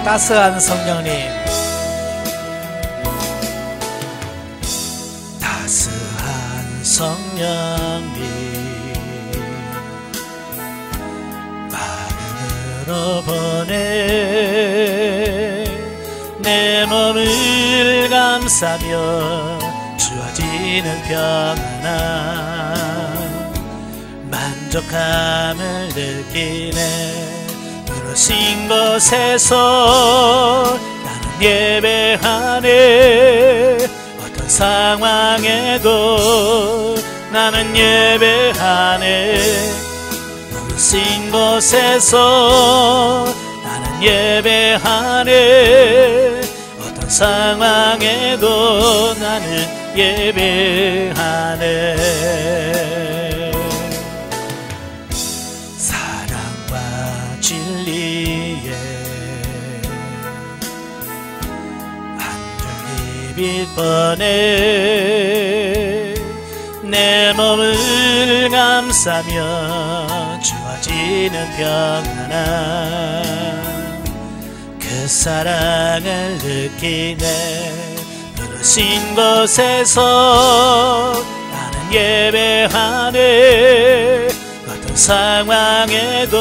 따스한 성령님, 따스한 성령님, 마음으로 보내 내 몸을 감싸며 주어지는 평안함, 만족함을 느끼네. 부르신 곳에서 나는 예배하네. 어떤 상황에도 나는 예배하네. 부르신 곳에서 나는 예배하네. 어떤 상황에도 나는 예배하네. 사랑과 진리에 한줄기 빛 보내 내 몸을 감싸며 주어지는 평안함, 그 사랑을 느끼네. 부르신 곳에서 나는 예배하네. 어떤 상황에도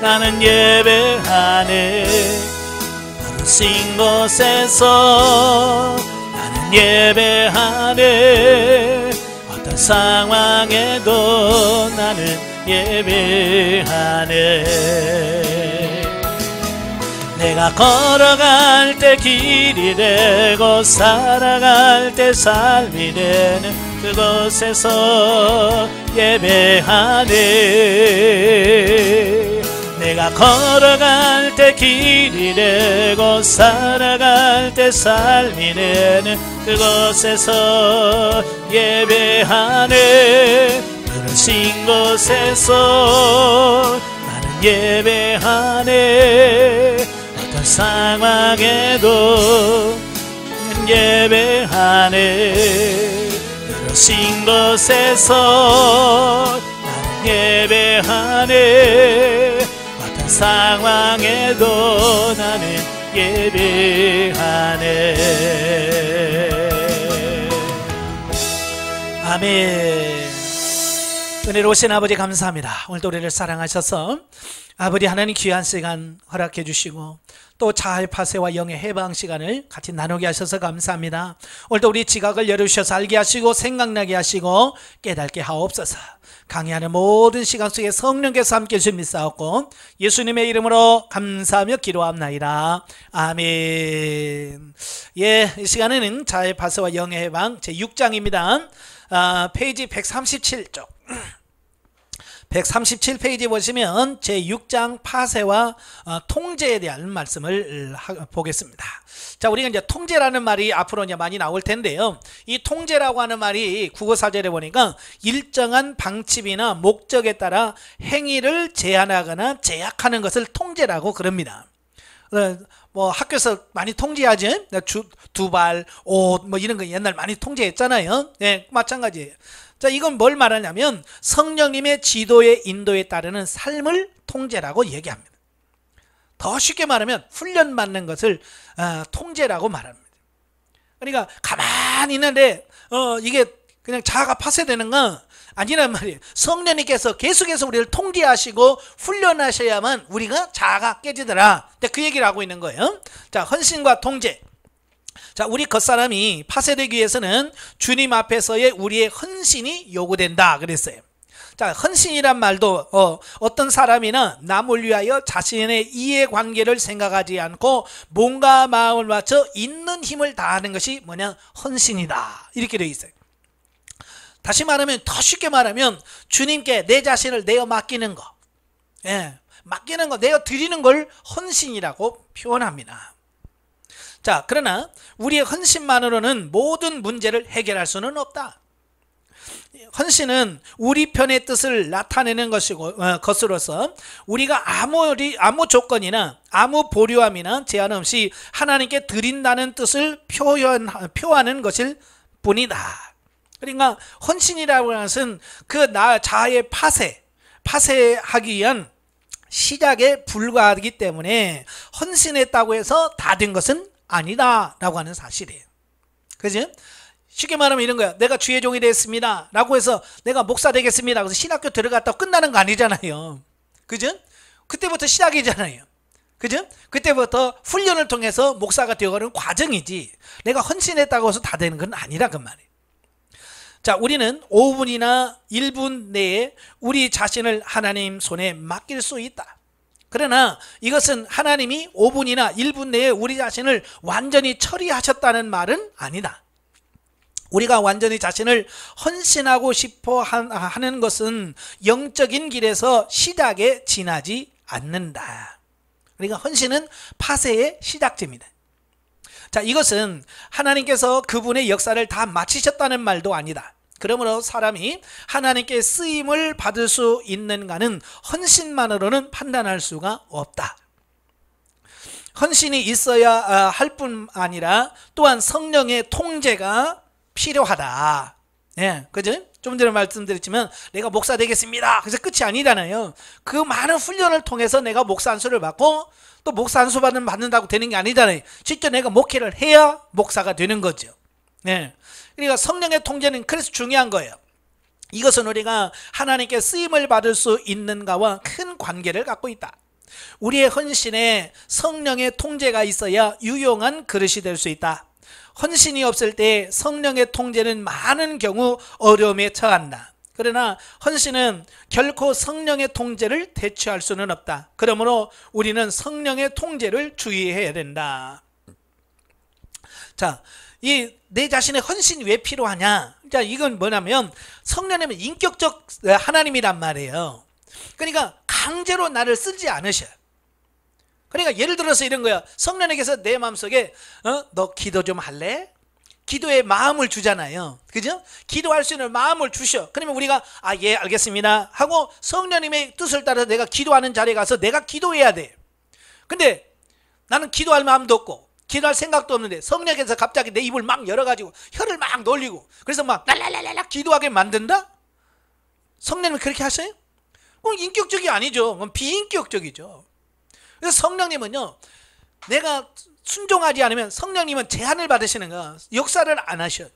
나는 예배하네. 부르신 곳에서 나는 예배하네. 어떤 상황에도 나는 예배하네. 내가 걸어갈 때 길이 되고 살아갈 때 삶이 되는 그곳에서 예배하네. 내가 걸어갈 때 길이 되고 살아갈 때 삶이 되는 그곳에서 예배하네. 부르신 곳에서 나는 예배하네. 어떤 상황에도 나는 예배하네. 부르신 곳에서 나는 예배하네. 어떤 상황에도 나는 예배하네. 아멘. 은혜로우신 아버지 감사합니다. 오늘도 우리를 사랑하셔서 아버지 하나님 귀한 시간 허락해 주시고 또 자아의 파쇄와 영의 해방 시간을 같이 나누게 하셔서 감사합니다. 오늘도 우리 지각을 열어주셔서 알게 하시고 생각나게 하시고 깨닫게 하옵소서. 강의하는 모든 시간 속에 성령께서 함께해 주실 믿사옵고 예수님의 이름으로 감사하며 기도합나이다. 아멘. 예, 이 시간에는 자아의 파쇄와 영의 해방 제6장입니다. 페이지 137쪽 137페이지 보시면 제6장 파쇄와 통제에 대한 말씀을 보겠습니다. 자, 우리가 이제 통제라는 말이 앞으로 이제 많이 나올 텐데요. 이 통제라고 하는 말이 국어사전에 보니까 일정한 방침이나 목적에 따라 행위를 제한하거나 제약하는 것을 통제라고 그럽니다. 뭐 학교에서 많이 통제하지? 두발, 옷 뭐 이런 거 옛날 많이 통제했잖아요. 네, 마찬가지예요. 자, 이건 뭘 말하냐면 성령님의 지도에 인도에 따르는 삶을 통제라고 얘기합니다. 더 쉽게 말하면 훈련받는 것을 통제라고 말합니다. 그러니까 가만히 있는데 이게 그냥 자아가 파쇄되는 건 아니란 말이에요. 성령님께서 계속해서 우리를 통제하시고 훈련하셔야만 우리가 자아가 깨지더라. 그 얘기를 하고 있는 거예요. 자, 헌신과 통제. 자, 우리 겉사람이 파쇄되기 위해서는 주님 앞에서의 우리의 헌신이 요구된다 그랬어요. 자, 헌신이란 말도 어떤 사람이나 남을 위하여 자신의 이해관계를 생각하지 않고 몸과 마음을 맞춰 있는 힘을 다하는 것이 뭐냐? 헌신이다. 이렇게 되어 있어요. 다시 말하면, 더 쉽게 말하면 주님께 내 자신을 내어 맡기는 거, 맡기는 거, 내어 드리는 걸 헌신이라고 표현합니다. 자, 그러나 우리의 헌신만으로는 모든 문제를 해결할 수는 없다. 헌신은 우리 편의 뜻을 나타내는 것으로서 우리가 아무 조건이나 아무 보류함이나 제한 없이 하나님께 드린다는 뜻을 표하는 것일 뿐이다. 그러니까 헌신이라고 하는 것은 그 자아의 파쇄하기 위한 시작에 불과하기 때문에 헌신했다고 해서 다 된 것은 아니다 라고 하는 사실이에요. 그죠? 쉽게 말하면 이런 거야. 내가 주의 종이 됐습니다 라고 해서 내가 목사 되겠습니다 그래서 신학교 들어갔다고 끝나는 거 아니잖아요. 그죠? 그때부터 시작이잖아요. 그죠? 그때부터 훈련을 통해서 목사가 되어가는 과정이지 내가 헌신했다고 해서 다 되는 건 아니라 그 말이에요. 자, 우리는 5분이나 1분 내에 우리 자신을 하나님 손에 맡길 수 있다. 그러나 이것은 하나님이 5분이나 1분 내에 우리 자신을 완전히 처리하셨다는 말은 아니다. 우리가 완전히 자신을 헌신하고 싶어 하는 것은 영적인 길에서 시작에 지나지 않는다. 그러니까 헌신은 파쇄의 시작점이다. 자, 이것은 하나님께서 그분의 역사를 다 마치셨다는 말도 아니다. 그러므로 사람이 하나님께 쓰임을 받을 수 있는가는 헌신만으로는 판단할 수가 없다. 헌신이 있어야 할 뿐 아니라 또한 성령의 통제가 필요하다. 예, 그죠? 좀 전에 말씀드렸지만 내가 목사 되겠습니다. 그래서 끝이 아니잖아요. 그 많은 훈련을 통해서 내가 목사 안수를 받고 또 목사 안수 받는다고 되는 게 아니잖아요. 직접 내가 목회를 해야 목사가 되는 거죠. 예. 그러니까 성령의 통제는 그래서 중요한 거예요. 이것은 우리가 하나님께 쓰임을 받을 수 있는가와 큰 관계를 갖고 있다. 우리의 헌신에 성령의 통제가 있어야 유용한 그릇이 될 수 있다. 헌신이 없을 때 성령의 통제는 많은 경우 어려움에 처한다. 그러나 헌신은 결코 성령의 통제를 대체할 수는 없다. 그러므로 우리는 성령의 통제를 주의해야 된다. 자, 이 내 자신의 헌신이 왜 필요하냐? 자, 이건 뭐냐면 성령님은 인격적 하나님이란 말이에요. 그러니까 강제로 나를 쓰지 않으셔. 그러니까 예를 들어서 이런 거야. 성령님께서 내 마음속에 너 기도 좀 할래? 기도의 마음을 주잖아요. 그죠? 기도할 수 있는 마음을 주셔. 그러면 우리가 예 알겠습니다 하고 성령님의 뜻을 따라 내가 기도하는 자리에 가서 내가 기도해야 돼. 근데 나는 기도할 마음도 없고 기도할 생각도 없는데 성령께서 갑자기 내 입을 막 열어가지고 혀를 막 놀리고 그래서 막 랄랄랄랄 기도하게 만든다? 성령님은 그렇게 하세요? 그건 인격적이 아니죠. 그건 비인격적이죠. 그래서 성령님은요, 내가 순종하지 않으면 성령님은 제한을 받으시는 거야. 역사를 안 하셔.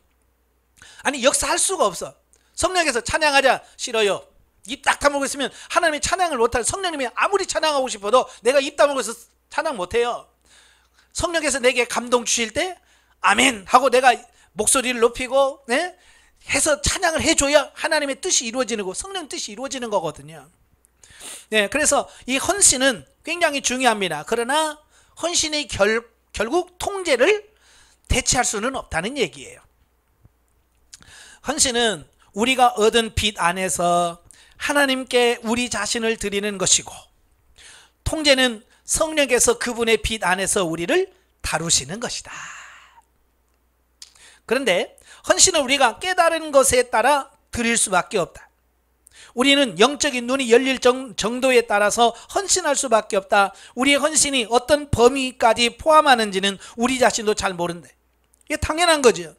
아니 역사할 수가 없어. 성령께서 찬양하자 싫어요. 입 딱 다물고 있으면 하나님이 찬양을 못할. 성령님이 아무리 찬양하고 싶어도 내가 입 다물고 있어서 찬양 못해요. 성령께서 내게 감동 주실 때 아멘 하고 내가 목소리를 높이고 해서 찬양을 해줘야 하나님의 뜻이 이루어지는 거, 성령 뜻이 이루어지는 거거든요. 네, 그래서 이 헌신은 굉장히 중요합니다. 그러나 헌신이 결국 통제를 대체할 수는 없다는 얘기예요. 헌신은 우리가 얻은 빚 안에서 하나님께 우리 자신을 드리는 것이고, 통제는 성령께서 그분의 빚 안에서 우리를 다루시는 것이다. 그런데 헌신은 우리가 깨달은 것에 따라 드릴 수밖에 없다. 우리는 영적인 눈이 열릴 정도에 따라서 헌신할 수밖에 없다. 우리의 헌신이 어떤 범위까지 포함하는지는 우리 자신도 잘 모른다. 이게 당연한 거죠.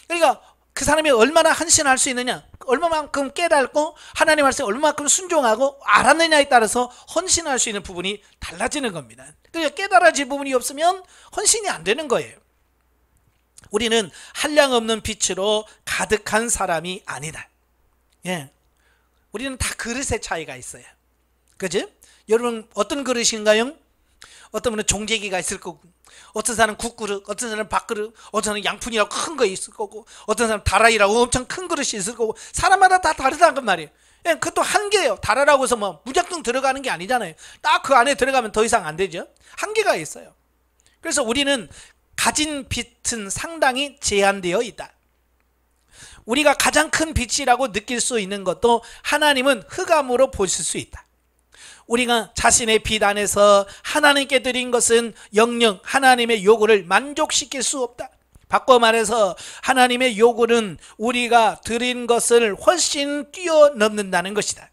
그러니까 그 사람이 얼마나 헌신할 수 있느냐, 얼마만큼 깨닫고 하나님 말씀에 얼마만큼 순종하고 알았느냐에 따라서 헌신할 수 있는 부분이 달라지는 겁니다. 그러니까 깨달아질 부분이 없으면 헌신이 안 되는 거예요. 우리는 한량없는 빛으로 가득한 사람이 아니다. 예, 우리는 다 그릇의 차이가 있어요. 그죠? 여러분 어떤 그릇인가요? 어떤 분은 종재기가 있을 거고, 어떤 사람은 국그릇, 어떤 사람은 밥그릇, 어떤 사람은 양푼이라고 큰 거 있을 거고, 어떤 사람은 다라이라고 엄청 큰 그릇이 있을 거고, 사람마다 다 다르다는 말이에요. 예, 그것도 한계예요. 다라라고 해서 뭐 무작정 들어가는 게 아니잖아요. 딱 그 안에 들어가면 더 이상 안 되죠. 한계가 있어요. 그래서 우리는 가진 빛은 상당히 제한되어 있다. 우리가 가장 큰 빛이라고 느낄 수 있는 것도 하나님은 흑암으로 보실 수 있다. 우리가 자신의 빛 안에서 하나님께 드린 것은 영영 하나님의 요구를 만족시킬 수 없다. 바꿔 말해서 하나님의 요구는 우리가 드린 것을 훨씬 뛰어넘는다는 것이다.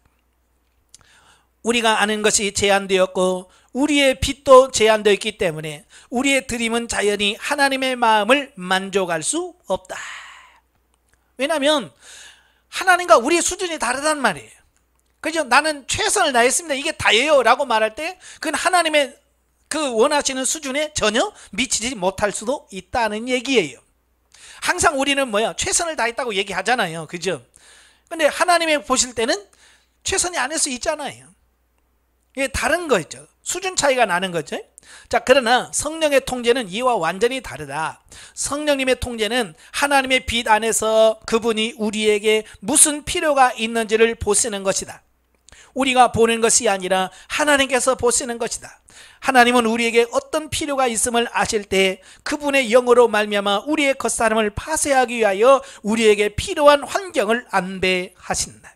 우리가 아는 것이 제한되었고 우리의 빛도 제한되어 있기 때문에 우리의 드림은 자연히 하나님의 마음을 만족할 수 없다. 왜냐하면 하나님과 우리의 수준이 다르단 말이에요. 그죠? 나는 최선을 다했습니다. 이게 다예요. 라고 말할 때 그건 하나님의 그 원하시는 수준에 전혀 미치지 못할 수도 있다는 얘기예요. 항상 우리는 뭐야? 최선을 다했다고 얘기하잖아요. 그죠? 근데 하나님이 보실 때는 최선이 아닐 수 있잖아요. 이게 다른 거죠. 수준 차이가 나는 거죠. 자, 그러나 성령의 통제는 이와 완전히 다르다. 성령님의 통제는 하나님의 빛 안에서 그분이 우리에게 무슨 필요가 있는지를 보시는 것이다. 우리가 보는 것이 아니라 하나님께서 보시는 것이다. 하나님은 우리에게 어떤 필요가 있음을 아실 때 그분의 영으로 말미암아 우리의 겉사람을 파쇄하기 위하여 우리에게 필요한 환경을 안배하신다.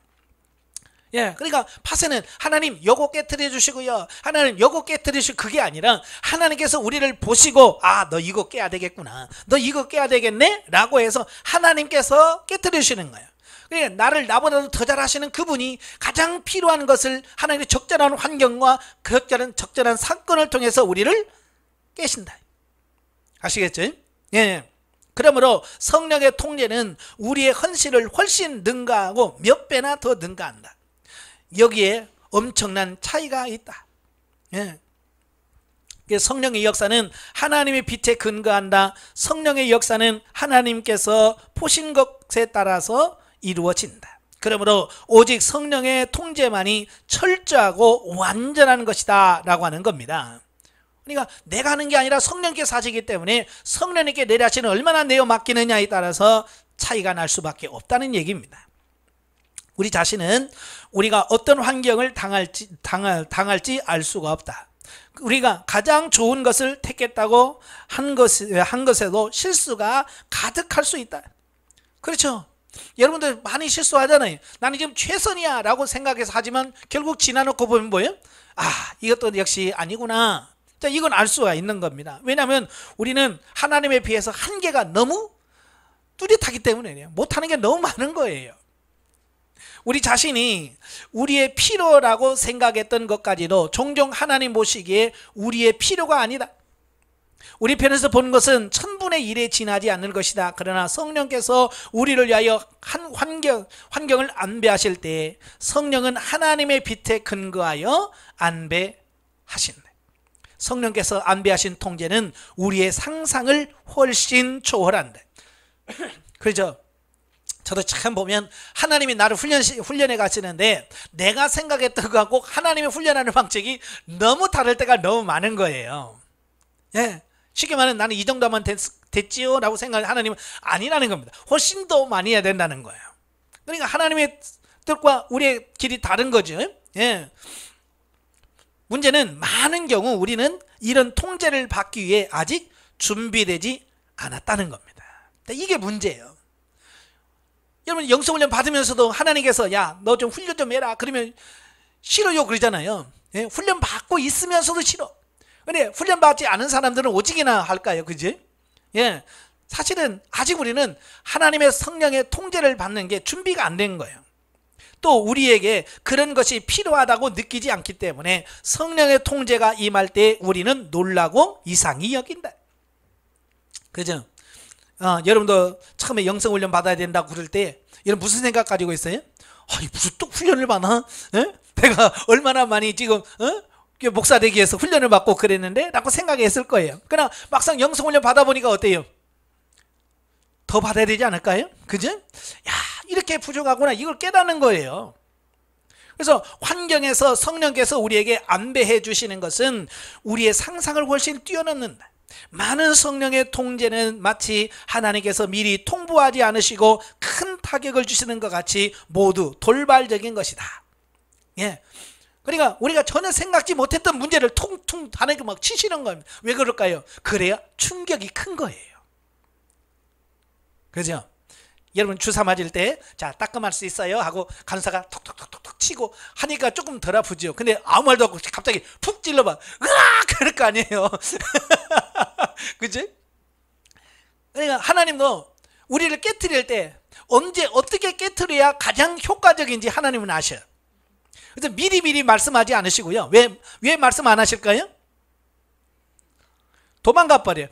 예, 그러니까 파쇄는 하나님 요거 깨트려 주시고요, 하나님 요거 깨트려 주시고, 그게 아니라 하나님께서 우리를 보시고 아, 너 이거 깨야 되겠구나, 너 이거 깨야 되겠네 라고 해서 하나님께서 깨트려 주시는 거예요. 그러니까 나를 나보다도 더 잘하시는 그분이 가장 필요한 것을 하나님의 적절한 환경과 적절한 사건을 통해서 우리를 깨신다. 아시겠죠? 예. 그러므로 성령의 통제는 우리의 헌신을 훨씬 능가하고 몇 배나 더 능가한다. 여기에 엄청난 차이가 있다. 예. 성령의 역사는 하나님의 빛에 근거한다. 성령의 역사는 하나님께서 보신 것에 따라서 이루어진다. 그러므로 오직 성령의 통제만이 철저하고 완전한 것이다 라고 하는 겁니다. 그러니까 내가 하는 게 아니라 성령께서 하시기 때문에 성령님께 내려하시는 얼마나 내어 맡기느냐에 따라서 차이가 날 수밖에 없다는 얘기입니다. 우리 자신은 우리가 어떤 환경을 당할지 알 수가 없다. 우리가 가장 좋은 것을 택했다고 한 것에도 실수가 가득할 수 있다. 그렇죠? 여러분들 많이 실수하잖아요. 나는 지금 최선이야 라고 생각해서 하지만 결국 지나놓고 보면 뭐예요? 아, 이것도 역시 아니구나. 자, 이건 알 수가 있는 겁니다. 왜냐하면 우리는 하나님에 비해서 한계가 너무 뚜렷하기 때문에 못하는 게 너무 많은 거예요. 우리 자신이 우리의 필요라고 생각했던 것까지도 종종 하나님 보시기에 우리의 필요가 아니다. 우리 편에서 본 것은 1000분의 1에 지나지 않는 것이다. 그러나 성령께서 우리를 위하여 한 환경을 안배하실 때 성령은 하나님의 빛에 근거하여 안배하신다. 성령께서 안배하신 통제는 우리의 상상을 훨씬 초월한다. 그렇죠? 저도 참 보면 하나님이 나를 훈련해 가시는데 내가 생각했던 것하고 하나님이 훈련하는 방식이 너무 다를 때가 너무 많은 거예요. 예. 쉽게 말하면 나는 이 정도 하면 됐지요 라고 생각하는 하나님은 아니라는 겁니다. 훨씬 더 많이 해야 된다는 거예요. 그러니까 하나님의 뜻과 우리의 길이 다른 거죠. 예. 문제는 많은 경우 우리는 이런 통제를 받기 위해 아직 준비되지 않았다는 겁니다. 이게 문제예요. 여러분 영성훈련 받으면서도 하나님께서 야, 너 좀 훈련 좀 해라 그러면 싫어요 그러잖아요. 예? 훈련 받고 있으면서도 싫어. 근데 훈련 받지 않은 사람들은 오직이나 할까요? 그지? 예. 사실은 아직 우리는 하나님의 성령의 통제를 받는 게 준비가 안 된 거예요. 또 우리에게 그런 것이 필요하다고 느끼지 않기 때문에 성령의 통제가 임할 때 우리는 놀라고 이상히 여긴다. 그죠? 여러분도 처음에 영성훈련 받아야 된다고 그럴 때 여러분 무슨 생각 가지고 있어요? 무슨 또 훈련을 받나? 에? 내가 얼마나 많이 지금 목사 되기 위해서 훈련을 받고 그랬는데 라고 생각했을 거예요. 그러나 막상 영성훈련 받아보니까 어때요? 더 받아야 되지 않을까요? 그죠? 야, 이렇게 부족하구나 이걸 깨닫는 거예요. 그래서 환경에서 성령께서 우리에게 안배해 주시는 것은 우리의 상상을 훨씬 뛰어넘는다. 많은 성령의 통제는 마치 하나님께서 미리 통보하지 않으시고 큰 타격을 주시는 것 같이 모두 돌발적인 것이다. 예. 그러니까 우리가 전혀 생각지 못했던 문제를 통통 하나님께 막 치시는 겁니다. 왜 그럴까요? 그래야 충격이 큰 거예요. 그죠? 여러분 주사 맞을 때 자 따끔할 수 있어요 하고 간사가 톡톡톡톡 치고 하니까 조금 덜 아프죠. 근데 아무 말도 없고 갑자기 푹 찔러봐 으악 그럴 거 아니에요. 그치? 그러니까 하나님도 우리를 깨트릴 때 언제 어떻게 깨트려야 가장 효과적인지 하나님은 아셔요. 그래서 미리 말씀하지 않으시고요. 왜 말씀 안 하실까요? 도망가 버려요.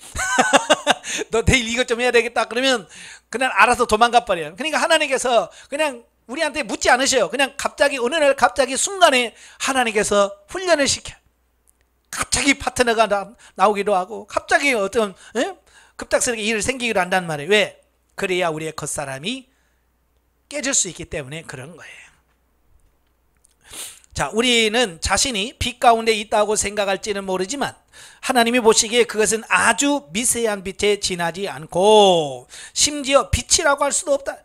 너 내일 이것 좀 해야 되겠다 그러면 그냥 알아서 도망가 버려요. 그러니까 하나님께서 그냥 우리한테 묻지 않으셔요. 그냥 갑자기 어느 날 갑자기 순간에 하나님께서 훈련을 시켜. 갑자기 파트너가 나오기도 하고 갑자기 어떤 급작스럽게 일을 생기기도 한단 말이에요. 왜? 그래야 우리의 겉사람이 깨질 수 있기 때문에 그런 거예요. 자, 우리는 자신이 빛 가운데 있다고 생각할지는 모르지만 하나님이 보시기에 그것은 아주 미세한 빛에 지나지 않고 심지어 빛이라고 할 수도 없다.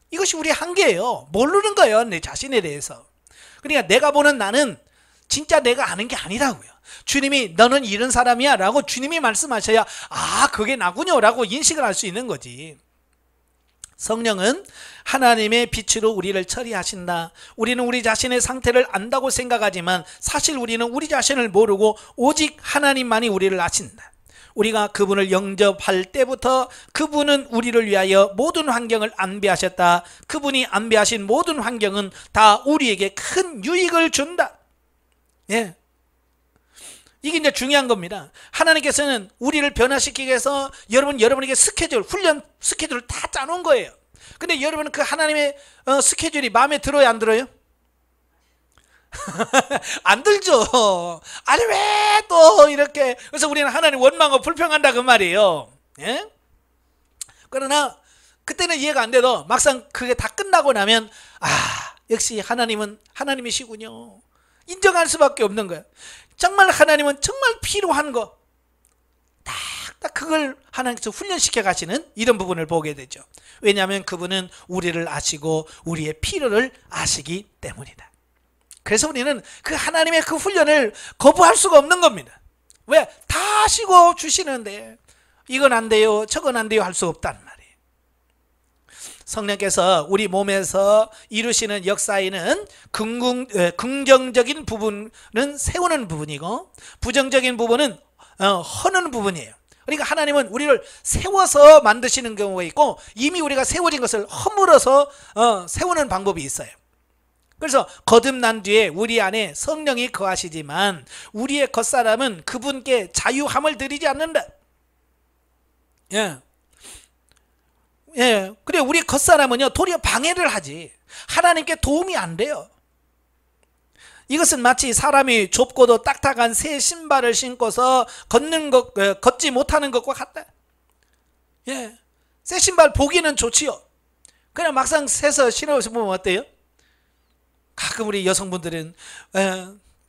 이것이 우리의 한계예요. 모르는 거예요, 내 자신에 대해서. 그러니까 내가 보는 나는 진짜 내가 아는 게 아니라고요. 주님이 너는 이런 사람이야 라고 주님이 말씀하셔야 아, 그게 나군요 라고 인식을 할 수 있는 거지. 성령은 하나님의 빛으로 우리를 처리하신다. 우리는 우리 자신의 상태를 안다고 생각하지만 사실 우리는 우리 자신을 모르고 오직 하나님만이 우리를 아신다. 우리가 그분을 영접할 때부터 그분은 우리를 위하여 모든 환경을 안배하셨다. 그분이 안배하신 모든 환경은 다 우리에게 큰 유익을 준다. 예. 이게 이제 중요한 겁니다. 하나님께서는 우리를 변화시키기 위해서 여러분에게 훈련 스케줄을 다 짜놓은 거예요. 근데 여러분은 그 하나님의 스케줄이 마음에 들어요, 안 들어요? 안 들죠. 아니 왜 또 이렇게. 그래서 우리는 하나님 원망하고 불평한다 그 말이에요. 예? 그러나 그때는 이해가 안 돼도 막상 그게 다 끝나고 나면 아, 역시 하나님은 하나님이시군요. 인정할 수밖에 없는 거예요. 정말 하나님은 정말 필요한 거 딱 그걸 하나님께서 훈련시켜 가시는 이런 부분을 보게 되죠. 왜냐하면 그분은 우리를 아시고 우리의 필요를 아시기 때문이다. 그래서 우리는 그 하나님의 그 훈련을 거부할 수가 없는 겁니다. 왜? 다 아시고 주시는데 이건 안 돼요 저건 안 돼요 할 수 없단 말이에요. 성령께서 우리 몸에서 이루시는 역사에는 긍정적인 부분은 세우는 부분이고 부정적인 부분은 허는 부분이에요. 그러니까 하나님은 우리를 세워서 만드시는 경우가 있고 이미 우리가 세워진 것을 허물어서 세우는 방법이 있어요. 그래서 거듭난 뒤에 우리 안에 성령이 거하시지만 우리의 겉사람은 그분께 자유함을 드리지 않는다. 예. 예. 그래 우리 겉사람은요 도리어 방해를 하지 하나님께 도움이 안 돼요. 이것은 마치 사람이 좁고도 딱딱한 새 신발을 신고서 걷지 못하는 것과 같다. 예, 새 신발 보기는 좋지요. 그냥 막상 새서 신어보면 어때요? 가끔 우리 여성분들은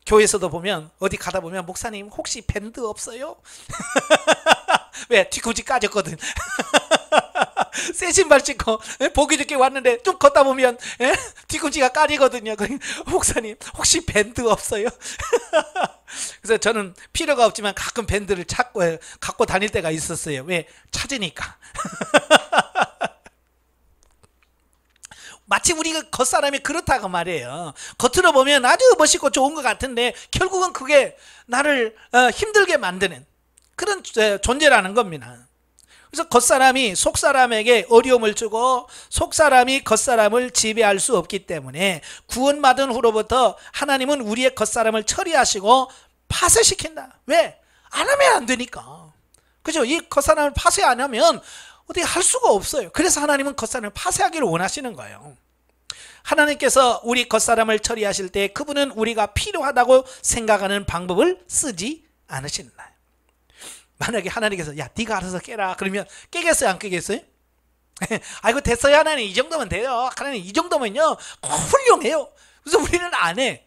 교회에서도 보면 어디 가다 보면 목사님 혹시 밴드 없어요? 왜? 뒤꿈치 까졌거든. 새 신발 신고 보기 좋게 왔는데 좀 걷다 보면 뒤꿈치가 까지거든요. 목사님 혹시 밴드 없어요? 그래서 저는 필요가 없지만 가끔 밴드를 갖고 다닐 때가 있었어요. 왜? 찾으니까. 마치 우리가 겉사람이 그렇다고 말이에요. 겉으로 보면 아주 멋있고 좋은 것 같은데 결국은 그게 나를 힘들게 만드는 그런 존재라는 겁니다. 그래서 겉사람이 속사람에게 어려움을 주고 속사람이 겉사람을 지배할 수 없기 때문에 구원받은 후로부터 하나님은 우리의 겉사람을 처리하시고 파쇄시킨다. 왜? 안 하면 안 되니까. 그죠? 이 겉사람을 파쇄 안 하면 어떻게 할 수가 없어요. 그래서 하나님은 겉사람을 파쇄하기를 원하시는 거예요. 하나님께서 우리 겉사람을 처리하실 때 그분은 우리가 필요하다고 생각하는 방법을 쓰지 않으신다. 만약에 하나님께서 야 네가 알아서 깨라 그러면 깨겠어요 안 깨겠어요? 아이고 됐어요 하나님 이 정도면 돼요. 하나님 이 정도면요 훌륭해요. 그래서 우리는 안 해.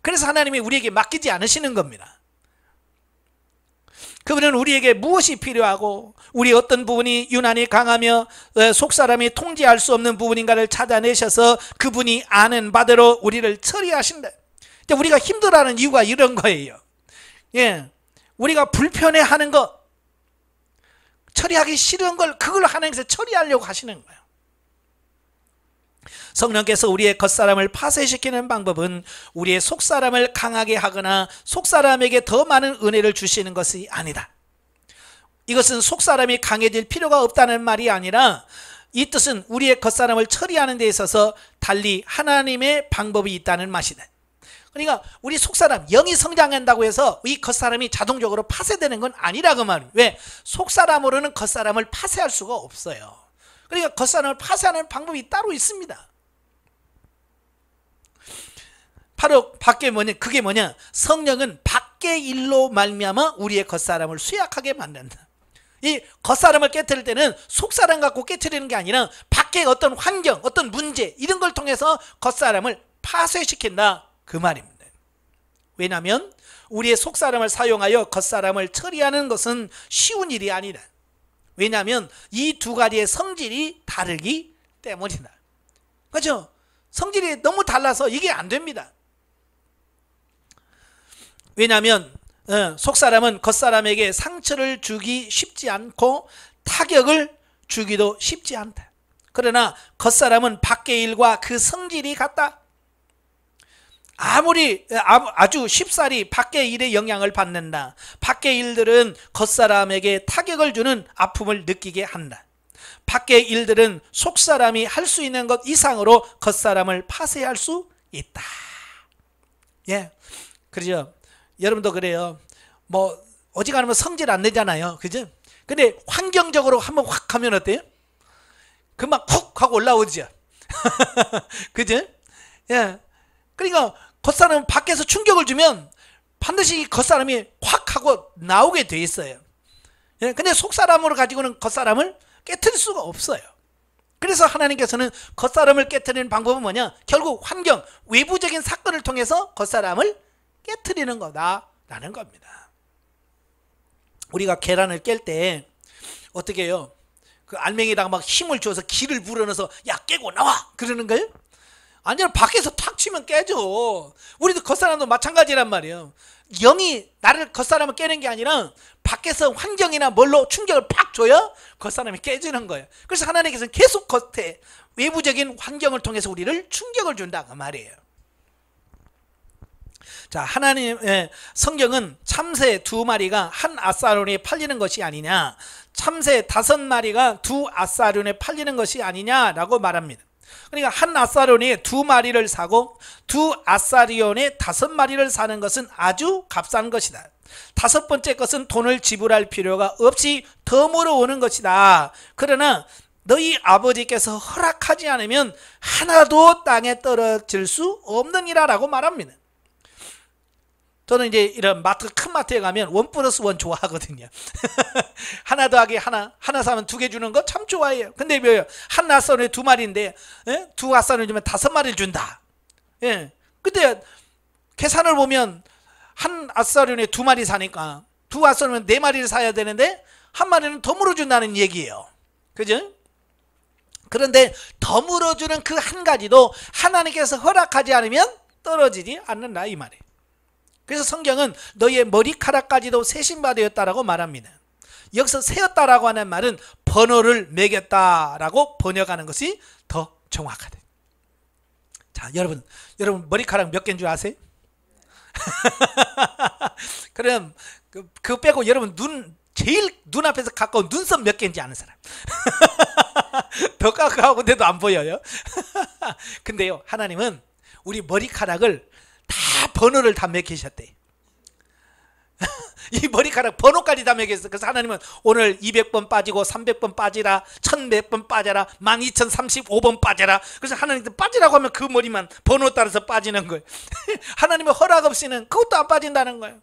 그래서 하나님이 우리에게 맡기지 않으시는 겁니다. 그분은 우리에게 무엇이 필요하고 우리 어떤 부분이 유난히 강하며 속사람이 통제할 수 없는 부분인가를 찾아내셔서 그분이 아는 바대로 우리를 처리하신다. 우리가 힘들어하는 이유가 이런 거예요. 예, 우리가 불편해하는 것, 처리하기 싫은 걸 그걸 하나님께서 처리하려고 하시는 거예요. 성령께서 우리의 겉사람을 파쇄시키는 방법은 우리의 속사람을 강하게 하거나 속사람에게 더 많은 은혜를 주시는 것이 아니다. 이것은 속사람이 강해질 필요가 없다는 말이 아니라 이 뜻은 우리의 겉사람을 처리하는 데 있어서 달리 하나님의 방법이 있다는 맛이다. 그러니까 우리 속사람 영이 성장한다고 해서 이 겉사람이 자동적으로 파쇄되는 건 아니라고 말이에요. 왜? 속사람으로는 겉사람을 파쇄할 수가 없어요. 그러니까 겉사람을 파쇄하는 방법이 따로 있습니다. 바로 밖에 뭐냐, 그게 뭐냐, 성령은 밖의 일로 말미암아 우리의 겉사람을 쇠약하게 만든다. 이 겉사람을 깨트릴 때는 속사람 갖고 깨트리는 게 아니라 밖의 어떤 환경, 어떤 문제, 이런 걸 통해서 겉사람을 파쇄시킨다, 그 말입니다. 왜냐하면 우리의 속사람을 사용하여 겉사람을 처리하는 것은 쉬운 일이 아니다. 왜냐하면 이 두 가지의 성질이 다르기 때문이다. 그렇죠? 성질이 너무 달라서 이게 안 됩니다. 왜냐하면 속사람은 겉사람에게 상처를 주기 쉽지 않고 타격을 주기도 쉽지 않다. 그러나 겉사람은 밖의 일과 그 성질이 같다. 아주 쉽사리 밖의 일에 영향을 받는다. 밖의 일들은 겉사람에게 타격을 주는 아픔을 느끼게 한다. 밖의 일들은 속사람이 할 수 있는 것 이상으로 겉사람을 파쇄할 수 있다. 예, 그죠? 여러분도 그래요. 뭐 어지간하면 성질 안 내잖아요, 그죠? 근데 환경적으로 한번 확 하면 어때요? 금방 훅 하고 올라오죠. 그죠? 예, 그러니까 겉사람은 밖에서 충격을 주면 반드시 겉사람이 확 하고 나오게 돼 있어요. 예, 근데 속사람으로 가지고는 겉사람을 깨트릴 수가 없어요. 그래서 하나님께서는 겉사람을 깨트리는 방법은 뭐냐? 결국 환경, 외부적인 사건을 통해서 겉사람을 깨트리는 거다라는 겁니다. 우리가 계란을 깰 때 어떻게 해요? 그 알맹이다가 막 힘을 줘서 기를 불어넣어서 야 깨고 나와 그러는 거예요? 아니면 밖에서 탁 치면 깨져. 우리도 겉사람도 마찬가지란 말이에요. 영이 나를 겉사람을 깨는 게 아니라 밖에서 환경이나 뭘로 충격을 팍 줘야 겉사람이 깨지는 거예요. 그래서 하나님께서는 계속 겉에 외부적인 환경을 통해서 우리를 충격을 준다 그 말이에요. 자, 하나님의 성경은 참새 2마리가 한 아사론에 팔리는 것이 아니냐, 참새 5마리가 2 아사론에 팔리는 것이 아니냐라고 말합니다. 그러니까 한 아사론에 2마리를 사고 2 아사리온에 5마리를 사는 것은 아주 값싼 것이다. 5번째 것은 돈을 지불할 필요가 없이 덤으로 오는 것이다. 그러나 너희 아버지께서 허락하지 않으면 하나도 땅에 떨어질 수 없느니라 라고 말합니다. 저는 이제 이런 마트, 큰 마트에 가면 1+1 좋아하거든요. 하나 더하기 하나 사면 2개 주는 거 참 좋아해요. 근데 뭐예요? 한 아사론에 2마리인데, 예? 2 아사론을 주면 5마리를 준다. 예. 근데 계산을 보면 한 아사론에 2마리 사니까 2 아사론은 4마리를 사야 되는데 한 마리는 덤으로 준다는 얘기예요. 그죠? 그런데 덤으로 주는 그 한 가지도 하나님께서 허락하지 않으면 떨어지지 않는다 이 말이에요. 그래서 성경은 너희의 머리카락까지도 세신 바 되었다라고 말합니다. 여기서 세었다라고 하는 말은 번호를 매겼다라고 번역하는 것이 더 정확하다. 자, 여러분 머리카락 몇 개인 줄 아세요? 그럼 그거 빼고 여러분 제일 눈앞에서 가까운 눈썹 몇 개인지 아는 사람. 더 가까운데도 안 보여요. 근데요, 하나님은 우리 머리카락을 다 번호를 다 매기셨대. 이 머리카락 번호까지 다 매겼어. 그래서 하나님은 오늘 200번 빠지고 300번 빠지라, 1100번 빠져라, 12035번 빠져라. 그래서 하나님도 빠지라고 하면 그 머리만 번호 따라서 빠지는 거예요. 하나님의 허락 없이는 그것도 안 빠진다는 거예요.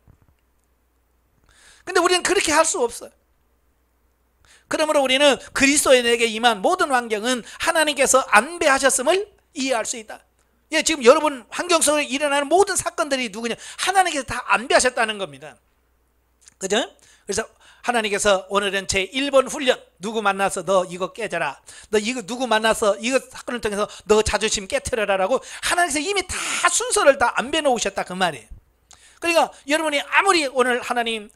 근데 우리는 그렇게 할 수 없어요. 그러므로 우리는 그리스도인에게 임한 모든 환경은 하나님께서 안배하셨음을 이해할 수 있다. 예, 지금 여러분 환경 속에 일어나는 모든 사건들이 누구냐? 하나님께서 다 안배하셨다는 겁니다. 그죠? 그래서 하나님께서 오늘은 제 1번 훈련, 누구 만나서 너 이거 깨져라, 너 이거 누구 만나서 이거 사건을 통해서 너 자존심 깨트려라 라고 하나님께서 이미 다 순서를 다 안배 놓으셨다 그 말이에요. 그러니까 여러분이 아무리 오늘 하나님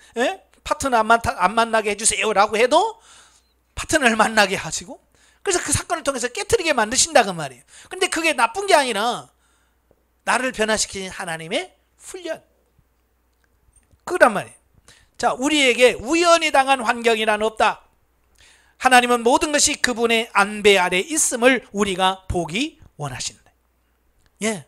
파트너 안 만나게 해주세요 라고 해도 파트너를 만나게 하시고, 그래서 그 사건을 통해서 깨트리게 만드신다 그 말이에요. 근데 그게 나쁜 게 아니라 나를 변화시키는 하나님의 훈련, 그란 말이에요. 자, 우리에게 우연히 당한 환경이란 없다. 하나님은 모든 것이 그분의 안배 아래 있음을 우리가 보기 원하신다. 예.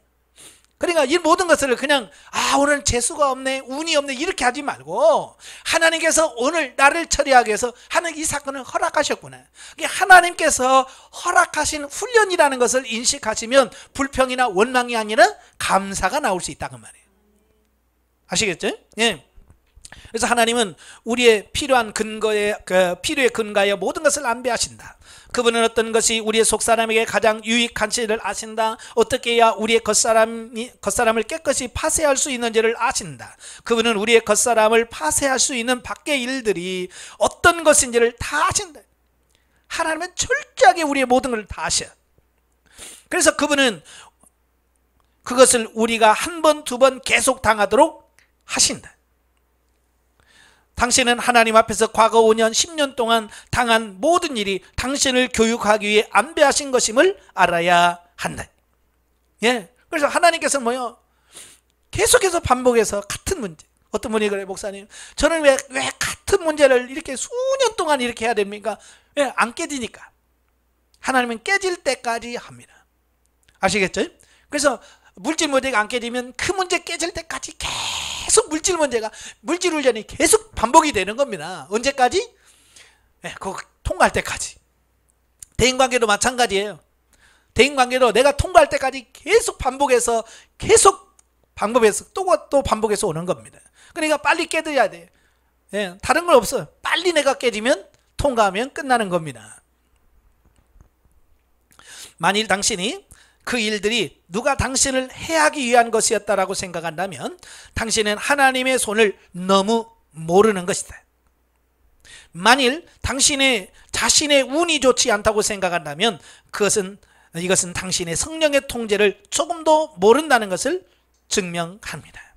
그러니까 이 모든 것을 그냥 오늘 재수가 없네, 운이 없네 이렇게 하지 말고 하나님께서 오늘 나를 처리하기 위해서 하는 이 사건을 허락하셨구나. 하나님께서 허락하신 훈련이라는 것을 인식하시면 불평이나 원망이 아니라 감사가 나올 수 있다는 말이에요. 아시겠죠? 예. 그래서 하나님은 우리의 필요한 근거에 필요에 근거하여 모든 것을 안배하신다. 그분은 어떤 것이 우리의 속사람에게 가장 유익한지를 아신다. 어떻게 해야 우리의 겉사람을 깨끗이 파쇄할 수 있는지를 아신다. 그분은 우리의 겉사람을 파쇄할 수 있는 밖의 일들이 어떤 것인지를 다 아신다. 하나님은 철저하게 우리의 모든 걸 다 아셔. 그래서 그분은 그것을 우리가 한 번, 두 번 계속 당하도록 하신다. 당신은 하나님 앞에서 과거 5년, 10년 동안 당한 모든 일이 당신을 교육하기 위해 안배하신 것임을 알아야 한다. 예. 그래서 하나님께서 뭐요? 계속해서 반복해서 같은 문제. 어떤 분이 그래, 목사님. 저는 왜 같은 문제를 이렇게 수년 동안 이렇게 해야 됩니까? 왜 안 깨지니까. 하나님은 깨질 때까지 합니다. 아시겠죠? 그래서 물질 문제가 안 깨지면 그 문제 깨질 때까지 계속 물질 훈련이 계속 반복이 되는 겁니다. 언제까지? 그거 통과할 때까지. 대인관계도 마찬가지예요. 대인관계도 내가 통과할 때까지 계속 반복해서 또 반복해서 오는 겁니다. 그러니까 빨리 깨드려야 돼요. 다른 건 없어요. 빨리 내가 깨지면 통과하면 끝나는 겁니다. 만일 당신이 그 일들이 누가 당신을 해하기 위한 것이었다라고 생각한다면 당신은 하나님의 손을 너무 모르는 것이다. 만일 당신의 자신의 운이 좋지 않다고 생각한다면 이것은 당신의 성령의 통제를 조금도 모른다는 것을 증명합니다.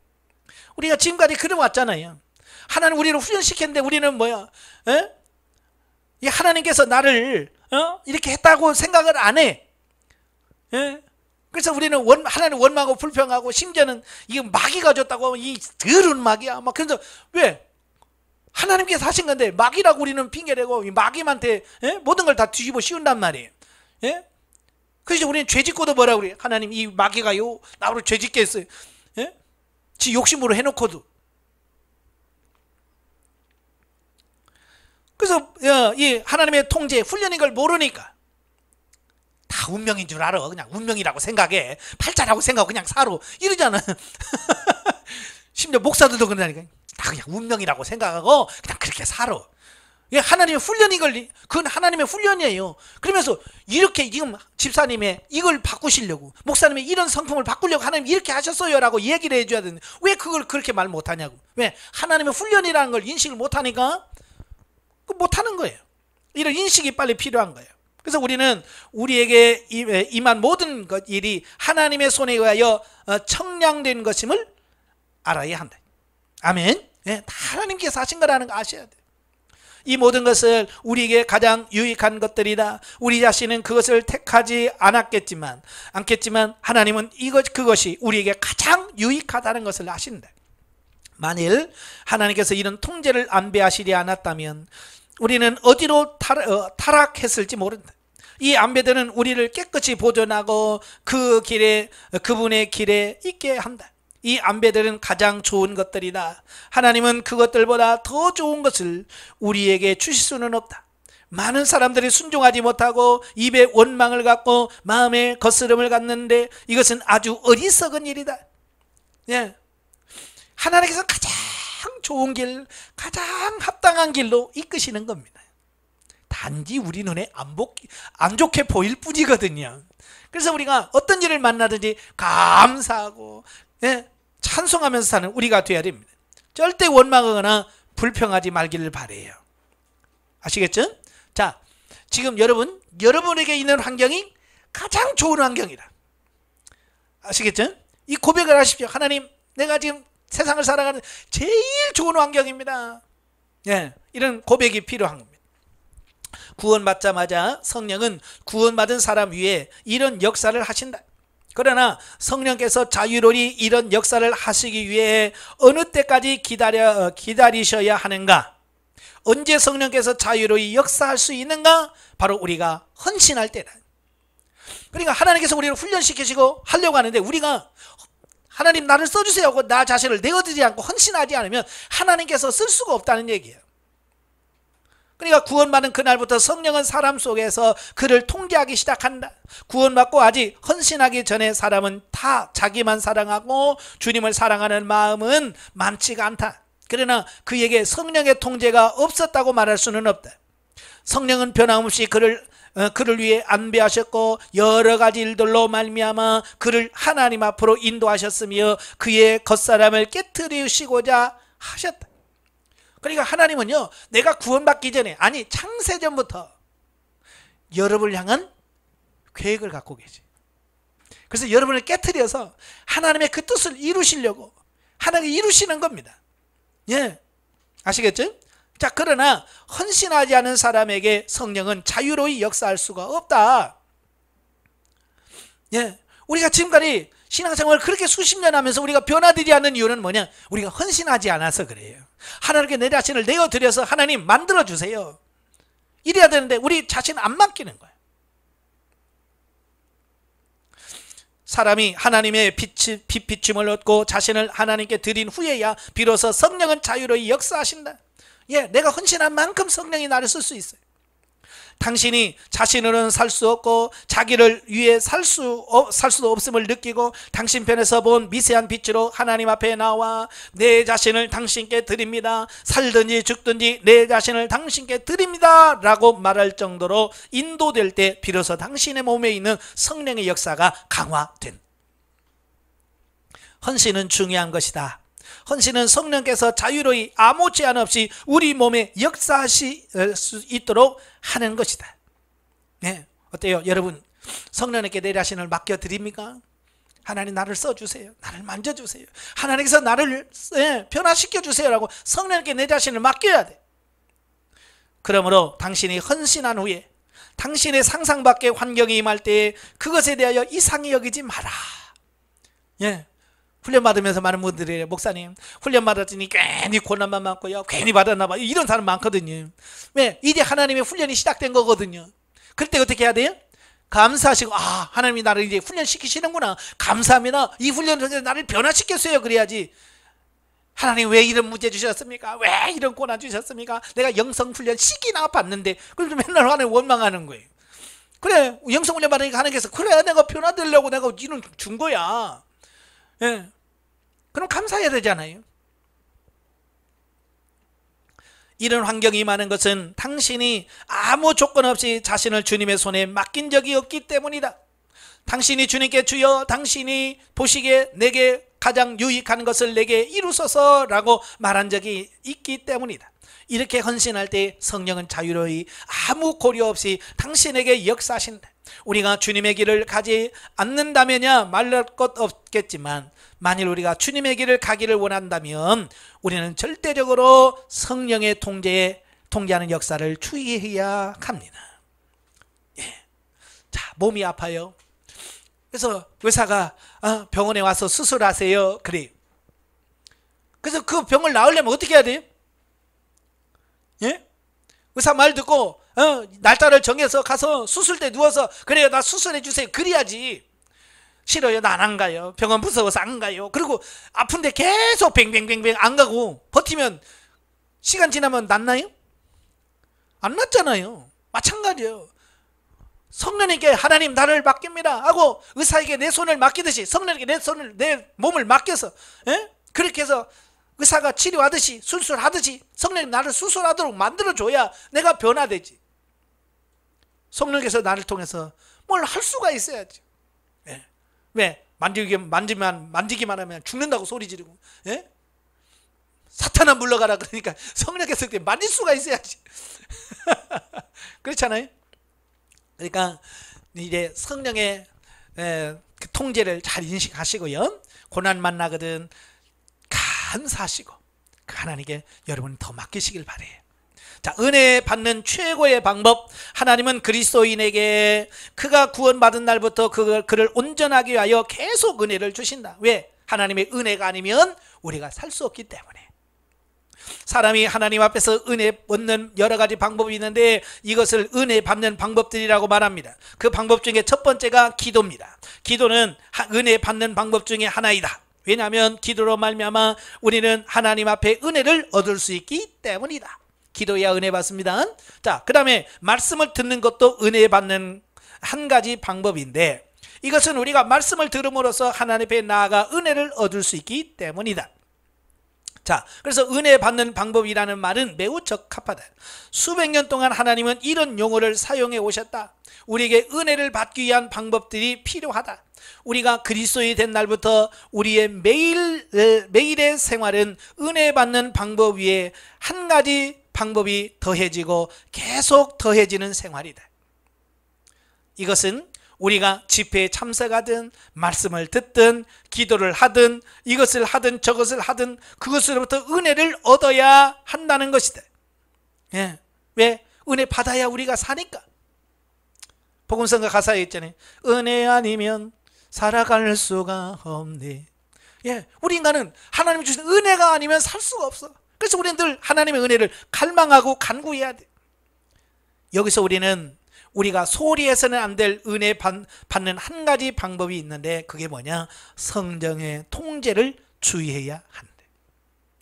우리가 지금까지 그려왔잖아요. 하나님 우리를 훈련시켰는데 우리는 뭐야? 이 하나님께서 나를 이렇게 했다고 생각을 안 해. 그래서 우리는 하나님 원망하고 불평하고 심지어는 이게 마귀가 줬다고 이 더러운 마귀야. 막 그래서 왜? 하나님께서 하신 건데 마귀라고 우리는 핑계대고 이 마귀한테 모든 걸 다 뒤집어 씌운단 말이에요. 그래서 우리는 죄짓고도 뭐라 그래요? 하나님 이 마귀가요 나로 죄짓게 했어요. 지 욕심으로 해놓고도. 그래서 이 하나님의 통제 훈련인 걸 모르니까 다 운명인 줄 알아. 그냥 운명이라고 생각해. 팔자라고 생각하고 그냥 살아. 이러잖아. 심지어 목사들도 그러니까 다 그냥 운명이라고 생각하고 그냥 그렇게 살아. 이게 하나님의 훈련인 걸, 그건 하나님의 훈련이에요. 그러면서 이렇게 지금 집사님의 이걸 바꾸시려고, 목사님의 이런 성품을 바꾸려고 하나님 이렇게 하셨어요 라고 얘기를 해줘야 되는데 왜 그걸 그렇게 말 못하냐고. 왜? 하나님의 훈련이라는 걸 인식을 못하니까 못하는 거예요. 이런 인식이 빨리 필요한 거예요. 그래서 우리는 우리에게 임한 모든 일이 하나님의 손에 의하여 청량된 것임을 알아야 한다. 아멘. 다 하나님께서 하신 거라는 거 아셔야 돼요. 이 모든 것을 우리에게 가장 유익한 것들이다. 우리 자신은 그것을 택하지 않겠지만 하나님은 그것이 우리에게 가장 유익하다는 것을 아신다. 만일 하나님께서 이런 통제를 안배하시지 않았다면 우리는 어디로 타락했을지 모른다. 이 안배들은 우리를 깨끗이 보존하고 그분의 길에 있게 한다. 이 안배들은 가장 좋은 것들이다. 하나님은 그것들보다 더 좋은 것을 우리에게 주실 수는 없다. 많은 사람들이 순종하지 못하고 입에 원망을 갖고 마음에 거스름을 갖는데 이것은 아주 어리석은 일이다. 하나님께서 가장 좋은 길, 가장 합당한 길로 이끄시는 겁니다. 단지 우리 눈에 안 좋게 보일 뿐이거든요. 그래서 우리가 어떤 일을 만나든지 감사하고 찬송하면서 사는 우리가 되어야 됩니다. 절대 원망하거나 불평하지 말기를 바라요. 아시겠죠? 자, 지금 여러분에게 있는 환경이 가장 좋은 환경이다. 아시겠죠? 이 고백을 하십시오. 하나님, 내가 지금 세상을 살아가는 제일 좋은 환경입니다. 이런 고백이 필요한 겁니다. 구원받자마자 성령은 구원받은 사람 위에 이런 역사를 하신다. 그러나 성령께서 자유로이 이런 역사를 하시기 위해 어느 때까지 기다리셔야 하는가? 언제 성령께서 자유로이 역사할 수 있는가? 바로 우리가 헌신할 때다. 그러니까 하나님께서 우리를 훈련시키시고 하려고 하는데 우리가 하나님 나를 써주세요 하고 나 자신을 내어드리지 않고 헌신하지 않으면 하나님께서 쓸 수가 없다는 얘기예요. 그러니까 구원받은 그날부터 성령은 사람 속에서 그를 통제하기 시작한다. 구원받고 아직 헌신하기 전에 사람은 다 자기만 사랑하고 주님을 사랑하는 마음은 많지가 않다. 그러나 그에게 성령의 통제가 없었다고 말할 수는 없다. 성령은 변함없이 그를 위해 안배하셨고 여러 가지 일들로 말미암아 그를 하나님 앞으로 인도하셨으며 그의 겉사람을 깨트리시고자 하셨다. 그러니까 하나님은요, 내가 구원받기 전에, 아니 창세전부터 여러분을 향한 계획을 갖고 계세요. 그래서 여러분을 깨트려서 하나님의 그 뜻을 이루시려고 하나님이 이루시는 겁니다. 예, 아시겠죠? 자, 그러나 헌신하지 않은 사람에게 성령은 자유로이 역사할 수가 없다. 예, 우리가 지금까지 신앙생활을 그렇게 수십 년 하면서 우리가 변화되지 않는 이유는 뭐냐? 우리가 헌신하지 않아서 그래요. 하나님께 내 자신을 내어드려서 하나님 만들어주세요. 이래야 되는데 우리 자신 안 맡기는 거예요. 사람이 하나님의 빛비춤을 얻고 자신을 하나님께 드린 후에야 비로소 성령은 자유로이 역사하신다. 예, 내가 헌신한 만큼 성령이 나를 쓸 수 있어요. 당신이 자신으로는 살 수 없고 자기를 위해 살 수도 없음을 느끼고 당신 편에서 본 미세한 빛으로 하나님 앞에 나와 내 자신을 당신께 드립니다. 살든지 죽든지 내 자신을 당신께 드립니다 라고 말할 정도로 인도될 때 비로소 당신의 몸에 있는 성령의 역사가 강화된. 헌신은 중요한 것이다. 헌신은 성령께서 자유로이 아무 제한 없이 우리 몸에 역사하실 수 있도록 하는 것이다. 네, 어때요? 여러분 성령님께 내 자신을 맡겨드립니까? 하나님 나를 써주세요. 나를 만져주세요. 하나님께서 나를 변화시켜주세요 라고 성령님께 내 자신을 맡겨야 돼. 그러므로 당신이 헌신한 후에 당신의 상상 밖의 환경이 임할 때에 그것에 대하여 이상히 여기지 마라. 예. 훈련 받으면서 많은 분들이 목사님 훈련 받았더니 괜히 고난만 많고요, 괜히 받았나 봐요, 이런 사람 많거든요. 왜? 이제 하나님의 훈련이 시작된 거거든요. 그럴 때 어떻게 해야 돼요? 감사하시고, 아, 하나님이 나를 이제 훈련시키시는구나, 감사합니다, 이 훈련을 통해서 나를 변화시켰어요, 그래야지. 하나님 왜 이런 문제 주셨습니까? 왜 이런 고난 주셨습니까? 내가 영성훈련 시기나 받는데 그럼 맨날 하나님 원망하는 거예요. 그래, 영성훈련 받으니까 하나님께서 그래 내가 변화되려고 내가 이런 준 거야. 예. 그럼 감사해야 되잖아요. 이런 환경이 임하는 것은 당신이 아무 조건 없이 자신을 주님의 손에 맡긴 적이 없기 때문이다. 당신이 주님께 주여 당신이 보시기에 내게 가장 유익한 것을 내게 이루소서 라고 말한 적이 있기 때문이다. 이렇게 헌신할 때 성령은 자유로이 아무 고려 없이 당신에게 역사하신다. 우리가 주님의 길을 가지 않는다면야 말할 것 없겠지만 만일 우리가 주님의 길을 가기를 원한다면 우리는 절대적으로 성령의 통제하는 역사를 추이해야 합니다. 예. 자, 몸이 아파요. 그래서 의사가 병원에 와서 수술하세요. 그래요. 그래서 그 병을 나으려면 어떻게 해야 돼요? 예? 의사 말 듣고 날짜를 정해서 가서 수술대 누워서 그래요 나 수술해 주세요 그래야지. 싫어요 난 안 가요, 병원 무서워서 안 가요. 그리고 아픈데 계속 뱅뱅뱅뱅 안 가고 버티면 시간 지나면 낫나요? 안 낫잖아요. 마찬가지예요. 성령님께 하나님 나를 맡깁니다 하고 의사에게 내 손을 맡기듯이 성령님께 내 몸을 맡겨서, 예? 그렇게 해서 의사가 치료하듯이 수술하듯이 성령님 나를 수술하도록 만들어줘야 내가 변화되지. 성령께서 나를 통해서 뭘 할 수가 있어야지. 예. 왜? 만지기만 하면 죽는다고 소리 지르고, 예? 사탄아 물러가라 그러니까 성령께서 그때 만질 수가 있어야지. 그렇잖아요. 그러니까 이제 성령의 그 통제를 잘 인식하시고요. 고난 만나거든 감사하시고 하나님께 여러분 더 맡기시길 바래요. 자, 은혜 받는 최고의 방법, 하나님은 그리스도인에게 그가 구원받은 날부터 그를 온전하게 위하여 계속 은혜를 주신다. 왜? 하나님의 은혜가 아니면 우리가 살 수 없기 때문에. 사람이 하나님 앞에서 은혜 얻는 여러 가지 방법이 있는데 이것을 은혜 받는 방법들이라고 말합니다. 그 방법 중에 첫 번째가 기도입니다. 기도는 은혜 받는 방법 중에 하나이다. 왜냐하면 기도로 말미암아 우리는 하나님 앞에 은혜를 얻을 수 있기 때문이다. 기도해야 은혜 받습니다. 자, 그 다음에 말씀을 듣는 것도 은혜 받는 한 가지 방법인데, 이것은 우리가 말씀을 들음으로써 하나님 앞에 나아가 은혜를 얻을 수 있기 때문이다. 자, 그래서 은혜 받는 방법이라는 말은 매우 적합하다. 수백 년 동안 하나님은 이런 용어를 사용해 오셨다. 우리에게 은혜를 받기 위한 방법들이 필요하다. 우리가 그리스도인이 된 날부터 우리의 매일의 생활은 은혜 받는 방법 위에 한 가지 방법이 더해지고 계속 더해지는 생활이다. 이것은 우리가 집회에 참석하든 말씀을 듣든 기도를 하든 이것을 하든 저것을 하든 그것으로부터 은혜를 얻어야 한다는 것이다. 예. 왜? 은혜 받아야 우리가 사니까. 복음성가 가사에 있잖아요. 은혜 아니면 살아갈 수가 없네. 예, 우리 인간은 하나님이 주신 은혜가 아니면 살 수가 없어. 그래서 우리는 늘 하나님의 은혜를 갈망하고 간구해야 돼. 여기서 우리는 우리가 소홀히 해서는 안 될 은혜 받는 한 가지 방법이 있는데, 그게 뭐냐? 성령의 통제를 주의해야 한대.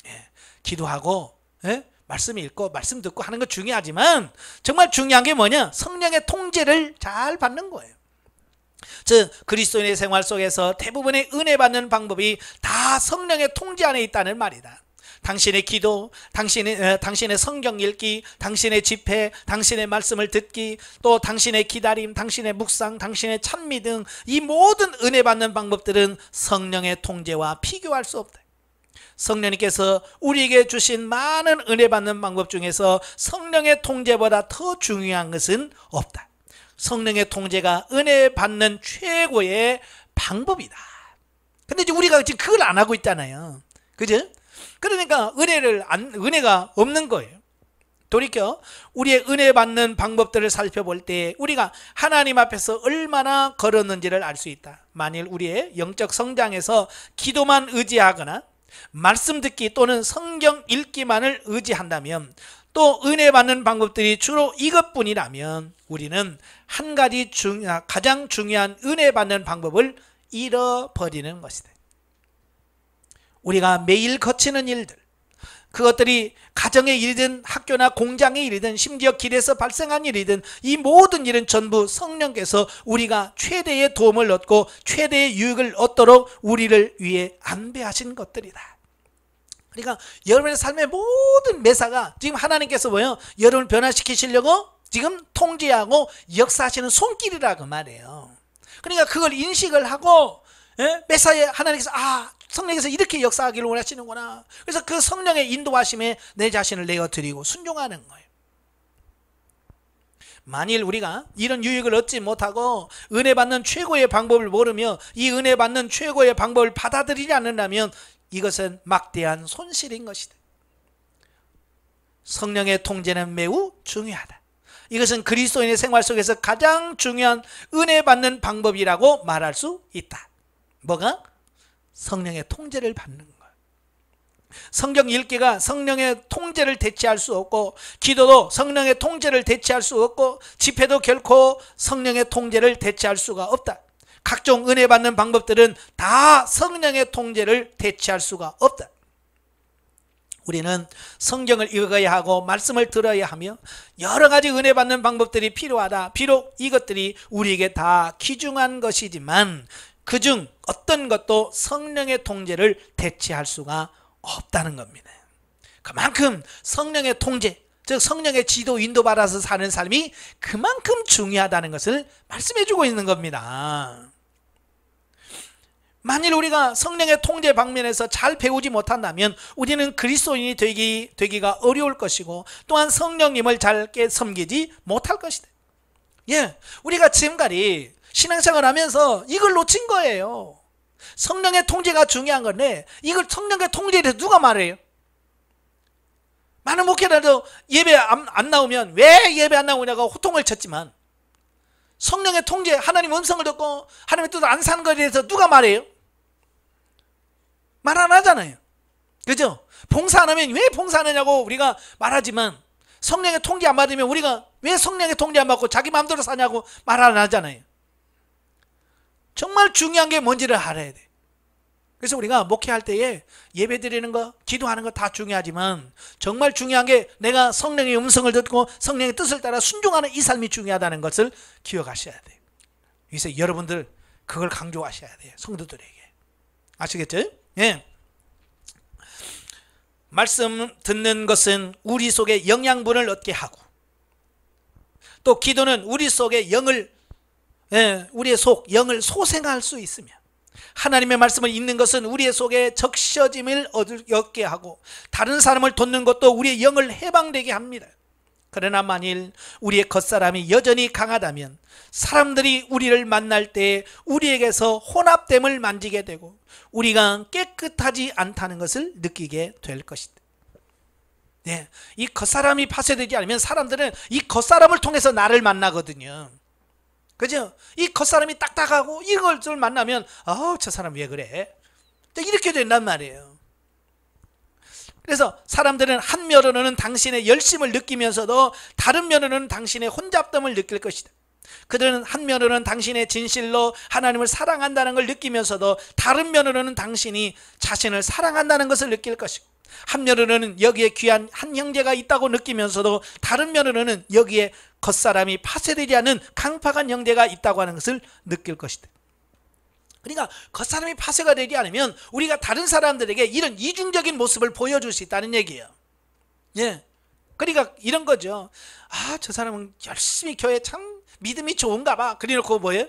예, 기도하고 말씀 읽고 말씀 듣고 하는 거 중요하지만 정말 중요한 게 뭐냐? 성령의 통제를 잘 받는 거예요. 즉 그리스도인의 생활 속에서 대부분의 은혜 받는 방법이 다 성령의 통제 안에 있다는 말이다. 당신의 기도, 당신의 성경 읽기, 당신의 집회, 당신의 말씀을 듣기, 또 당신의 기다림, 당신의 묵상, 당신의 찬미 등 이 모든 은혜 받는 방법들은 성령의 통제와 비교할 수 없다. 성령님께서 우리에게 주신 많은 은혜 받는 방법 중에서 성령의 통제보다 더 중요한 것은 없다. 성령의 통제가 은혜 받는 최고의 방법이다. 근데 이제 우리가 지금 그걸 안 하고 있잖아요. 그죠? 그러니까 은혜가 없는 거예요. 돌이켜 우리의 은혜 받는 방법들을 살펴볼 때 우리가 하나님 앞에서 얼마나 걸었는지를 알 수 있다. 만일 우리의 영적 성장에서 기도만 의지하거나 말씀 듣기 또는 성경 읽기만을 의지한다면, 또 은혜 받는 방법들이 주로 이것뿐이라면 우리는 한 가지 가장 중요한 은혜 받는 방법을 잃어버리는 것이다. 우리가 매일 거치는 일들, 그것들이 가정의 일이든 학교나 공장의 일이든 심지어 길에서 발생한 일이든 이 모든 일은 전부 성령께서 우리가 최대의 도움을 얻고 최대의 유익을 얻도록 우리를 위해 안배하신 것들이다. 그러니까 여러분의 삶의 모든 매사가 지금 하나님께서 뭐예요? 여러분을 변화시키시려고 지금 통제하고 역사하시는 손길이라고 말해요. 그러니까 그걸 인식을 하고 매사에 하나님께서 성령께서 이렇게 역사하기를 원하시는구나. 그래서 그 성령의 인도하심에 내 자신을 내어드리고 순종하는 거예요. 만일 우리가 이런 유익을 얻지 못하고 은혜 받는 최고의 방법을 모르며 이 은혜 받는 최고의 방법을 받아들이지 않는다면 이것은 막대한 손실인 것이다. 성령의 통제는 매우 중요하다. 이것은 그리스도인의 생활 속에서 가장 중요한 은혜 받는 방법이라고 말할 수 있다. 뭐가? 성령의 통제를 받는 거예요. 성경 읽기가 성령의 통제를 대체할 수 없고, 기도도 성령의 통제를 대체할 수 없고, 집회도 결코 성령의 통제를 대체할 수가 없다. 각종 은혜 받는 방법들은 다 성령의 통제를 대체할 수가 없다. 우리는 성경을 읽어야 하고 말씀을 들어야 하며 여러 가지 은혜 받는 방법들이 필요하다. 비록 이것들이 우리에게 다 귀중한 것이지만 그중 어떤 것도 성령의 통제를 대체할 수가 없다는 겁니다. 그만큼 성령의 통제, 즉 성령의 지도 인도 받아서 사는 삶이 그만큼 중요하다는 것을 말씀해 주고 있는 겁니다. 만일 우리가 성령의 통제 방면에서 잘 배우지 못한다면 우리는 그리스도인이 되기가 어려울 것이고, 또한 성령님을 잘 섬기지 못할 것이다. 예, 우리가 지금까지 신앙생활 하면서 이걸 놓친 거예요. 성령의 통제가 중요한 건데 이걸 성령의 통제에 대해서 누가 말해요? 많은 목회자도 예배 안 나오면 왜 예배 안 나오냐고 호통을 쳤지만, 성령의 통제, 하나님 음성을 듣고 하나님의 뜻을 안 사는 것에 대해서 누가 말해요? 말 안 하잖아요. 그죠? 봉사 안 하면 왜 봉사 안 하냐고 우리가 말하지만, 성령의 통제 안 받으면 우리가 왜 성령의 통제 안 받고 자기 마음대로 사냐고 말 안 하잖아요. 정말 중요한 게 뭔지를 알아야 돼. 그래서 우리가 목회할 때에 예배 드리는 거, 기도하는 거 다 중요하지만 정말 중요한 게 내가 성령의 음성을 듣고 성령의 뜻을 따라 순종하는 이 삶이 중요하다는 것을 기억하셔야 돼요. 그래서 여러분들 그걸 강조하셔야 돼요. 성도들에게. 아시겠죠? 예. 말씀 듣는 것은 우리 속에 영양분을 얻게 하고, 또 기도는 우리 속에 영을, 우리의 속, 영을 소생할 수 있으며, 하나님의 말씀을 읽는 것은 우리의 속에 적셔짐을 얻게 하고, 다른 사람을 돕는 것도 우리의 영을 해방되게 합니다. 그러나 만일 우리의 겉사람이 여전히 강하다면 사람들이 우리를 만날 때 우리에게서 혼합됨을 만지게 되고 우리가 깨끗하지 않다는 것을 느끼게 될 것이다. 네, 이 겉사람이 파쇄되지 않으면 사람들은 이 겉사람을 통해서 나를 만나거든요. 그죠? 이 겉사람이 딱딱하고 이걸 만나면 저 사람 왜 그래? 이렇게 된단 말이에요. 그래서 사람들은 한 면으로는 당신의 열심을 느끼면서도 다른 면으로는 당신의 혼잡됨을 느낄 것이다. 그들은 한 면으로는 당신의 진실로 하나님을 사랑한다는 걸 느끼면서도 다른 면으로는 당신이 자신을 사랑한다는 것을 느낄 것이고, 한 면으로는 여기에 귀한 한 형제가 있다고 느끼면서도 다른 면으로는 여기에 겉사람이 파쇄되지 않은 강팍한 형제가 있다고 하는 것을 느낄 것이다. 그러니까 겉사람이 파쇄가 되지 않으면 우리가 다른 사람들에게 이런 이중적인 모습을 보여줄 수 있다는 얘기예요. 예. 그러니까 이런 거죠. 저 사람은 열심히 교회 참 믿음이 좋은가 봐. 그래놓고 뭐예요?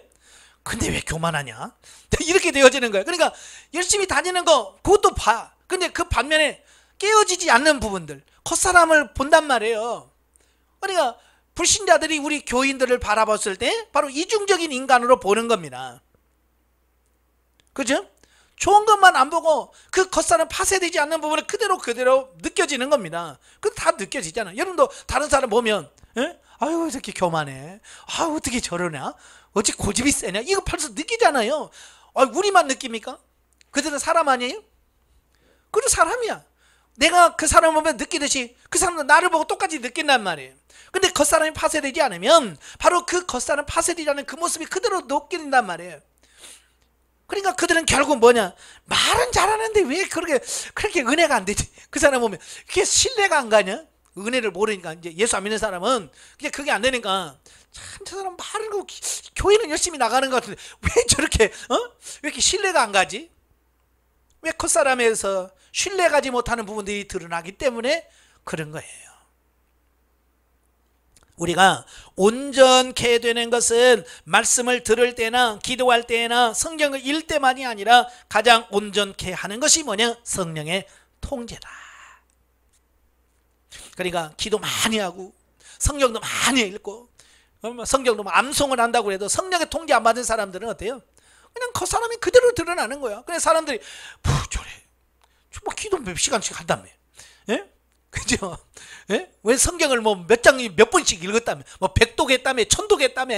근데 왜 교만하냐? 이렇게 되어지는 거예요. 그러니까 열심히 다니는 거 그것도 봐. 근데 그 반면에 깨어지지 않는 부분들, 겉사람을 본단 말이에요. 그러니까 불신자들이 우리 교인들을 바라봤을 때 바로 이중적인 인간으로 보는 겁니다. 그죠? 좋은 것만 안 보고 그 겉사람 파쇄되지 않는 부분을 그대로 느껴지는 겁니다. 그 다 느껴지잖아요. 여러분도 다른 사람 보면, 아유 이렇게 교만해, 어떻게 저러냐, 어찌 고집이 세냐, 이거 벌써 느끼잖아요. 우리만 느낍니까? 그들은 사람 아니에요? 그래도 사람이야. 내가 그 사람 보면 느끼듯이 그 사람도 나를 보고 똑같이 느낀단 말이에요. 근데 겉사람이 파쇄되지 않으면 바로 그 겉사람 파쇄되지 않은 그 모습이 그대로 느낀단 말이에요. 그러니까 그들은 결국 뭐냐, 말은 잘하는데 왜 그렇게 은혜가 안 되지? 그 사람 보면 그게 신뢰가 안 가냐? 은혜를 모르니까. 이제 예수 안 믿는 사람은 그냥 그게 안 되니까, 참 저 사람 말은 교회는 열심히 나가는 것 같은데 왜 저렇게 왜 이렇게 신뢰가 안 가지? 왜 겉사람에서 신뢰가지 못하는 부분들이 드러나기 때문에 그런 거예요. 우리가 온전케 되는 것은 말씀을 들을 때나 기도할 때나 성경을 읽을 때만이 아니라 가장 온전케 하는 것이 뭐냐? 성령의 통제다. 그러니까 기도 많이 하고 성경도 많이 읽고 성경도 암송을 한다고 해도 성령의 통제 안 받은 사람들은 어때요? 그냥 그 사람이 그대로 드러나는 거야. 그래서 사람들이 저래 뭐 기도 몇 시간씩 한다며, 그죠? 왜 성경을 뭐 몇 장 몇 번씩 읽었다며, 뭐 100독 했다며, 1000독 했다며,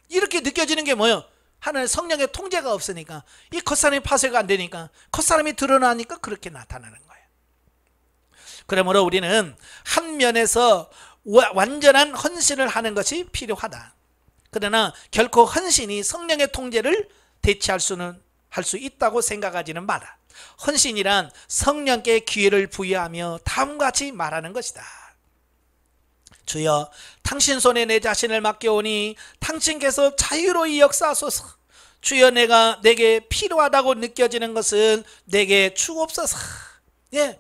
이렇게 느껴지는 게 뭐예요? 하나의 성령의 통제가 없으니까, 이 겉사람이 파쇄가 안 되니까, 겉사람이 드러나니까 그렇게 나타나는 거예요. 그러므로 우리는 한 면에서 완전한 헌신을 하는 것이 필요하다. 그러나 결코 헌신이 성령의 통제를 대체할 할 수 있다고 생각하지는 마라. 헌신이란 성령께 기회를 부여하며 다음과 같이 말하는 것이다. 주여, 당신 손에 내 자신을 맡겨오니 당신께서 자유로이 역사하소서. 주여, 내게 필요하다고 느껴지는 것은 내게 주옵소서. 예,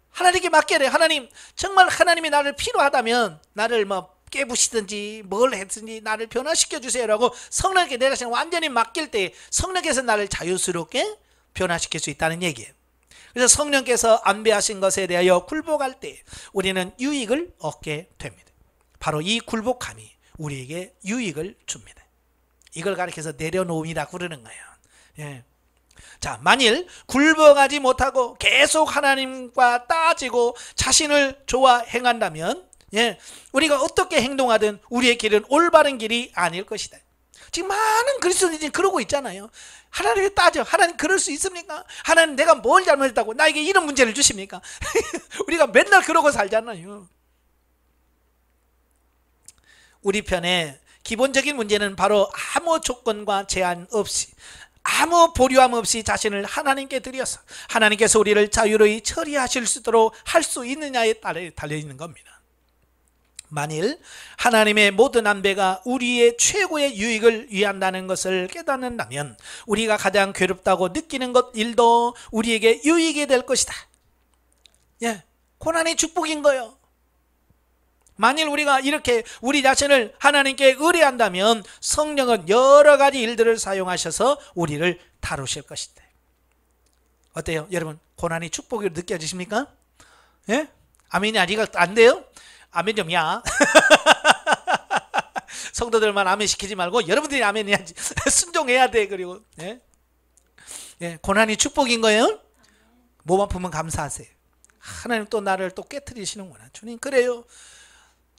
하나님께 맡겨래. 하나님, 정말 하나님이 나를 필요하다면 나를 깨부시든지 뭘 했든지 나를 변화시켜 주세요라고 성령께 내 자신을 완전히 맡길 때 성령께서 나를 자유스럽게 변화시킬 수 있다는 얘기예요. 그래서 성령께서 안배하신 것에 대하여 굴복할 때 우리는 유익을 얻게 됩니다. 바로 이 굴복함이 우리에게 유익을 줍니다. 이걸 가리켜서 내려놓음이라고 그러는 거예요. 예. 자, 만일 굴복하지 못하고 계속 하나님과 따지고 자신을 좋아 행한다면, 우리가 어떻게 행동하든 우리의 길은 올바른 길이 아닐 것이다. 지금 많은 그리스도인들이 그러고 있잖아요. 하나님이 따져. 하나님 그럴 수 있습니까? 하나님 내가 뭘 잘못했다고 나에게 이런 문제를 주십니까? 우리가 맨날 그러고 살잖아요. 우리 편에 기본적인 문제는 바로 아무 조건과 제한 없이 아무 보류함 없이 자신을 하나님께 드려서 하나님께서 우리를 자유로이 처리하실 수 있도록 할 수 있느냐에 따라 달려있는 겁니다. 만일 하나님의 모든 안배가 우리의 최고의 유익을 위한다는 것을 깨닫는다면 우리가 가장 괴롭다고 느끼는 것 일도 우리에게 유익이 될 것이다. 예, 고난이 축복인 거예요. 만일 우리가 이렇게 우리 자신을 하나님께 의뢰한다면 성령은 여러 가지 일들을 사용하셔서 우리를 다루실 것이다. 어때요? 여러분, 고난이 축복으로 느껴지십니까? 예? 아멘이 아직 안 돼요? 아멘 좀 야. 성도들만 아멘 시키지 말고 여러분들이 아멘 해야지. 순종해야 돼. 그리고 예? 예, 고난이 축복인 거예요? 몸 아프면 감사하세요. 하나님 또 나를 또 깨트리시는구나. 주님 그래요.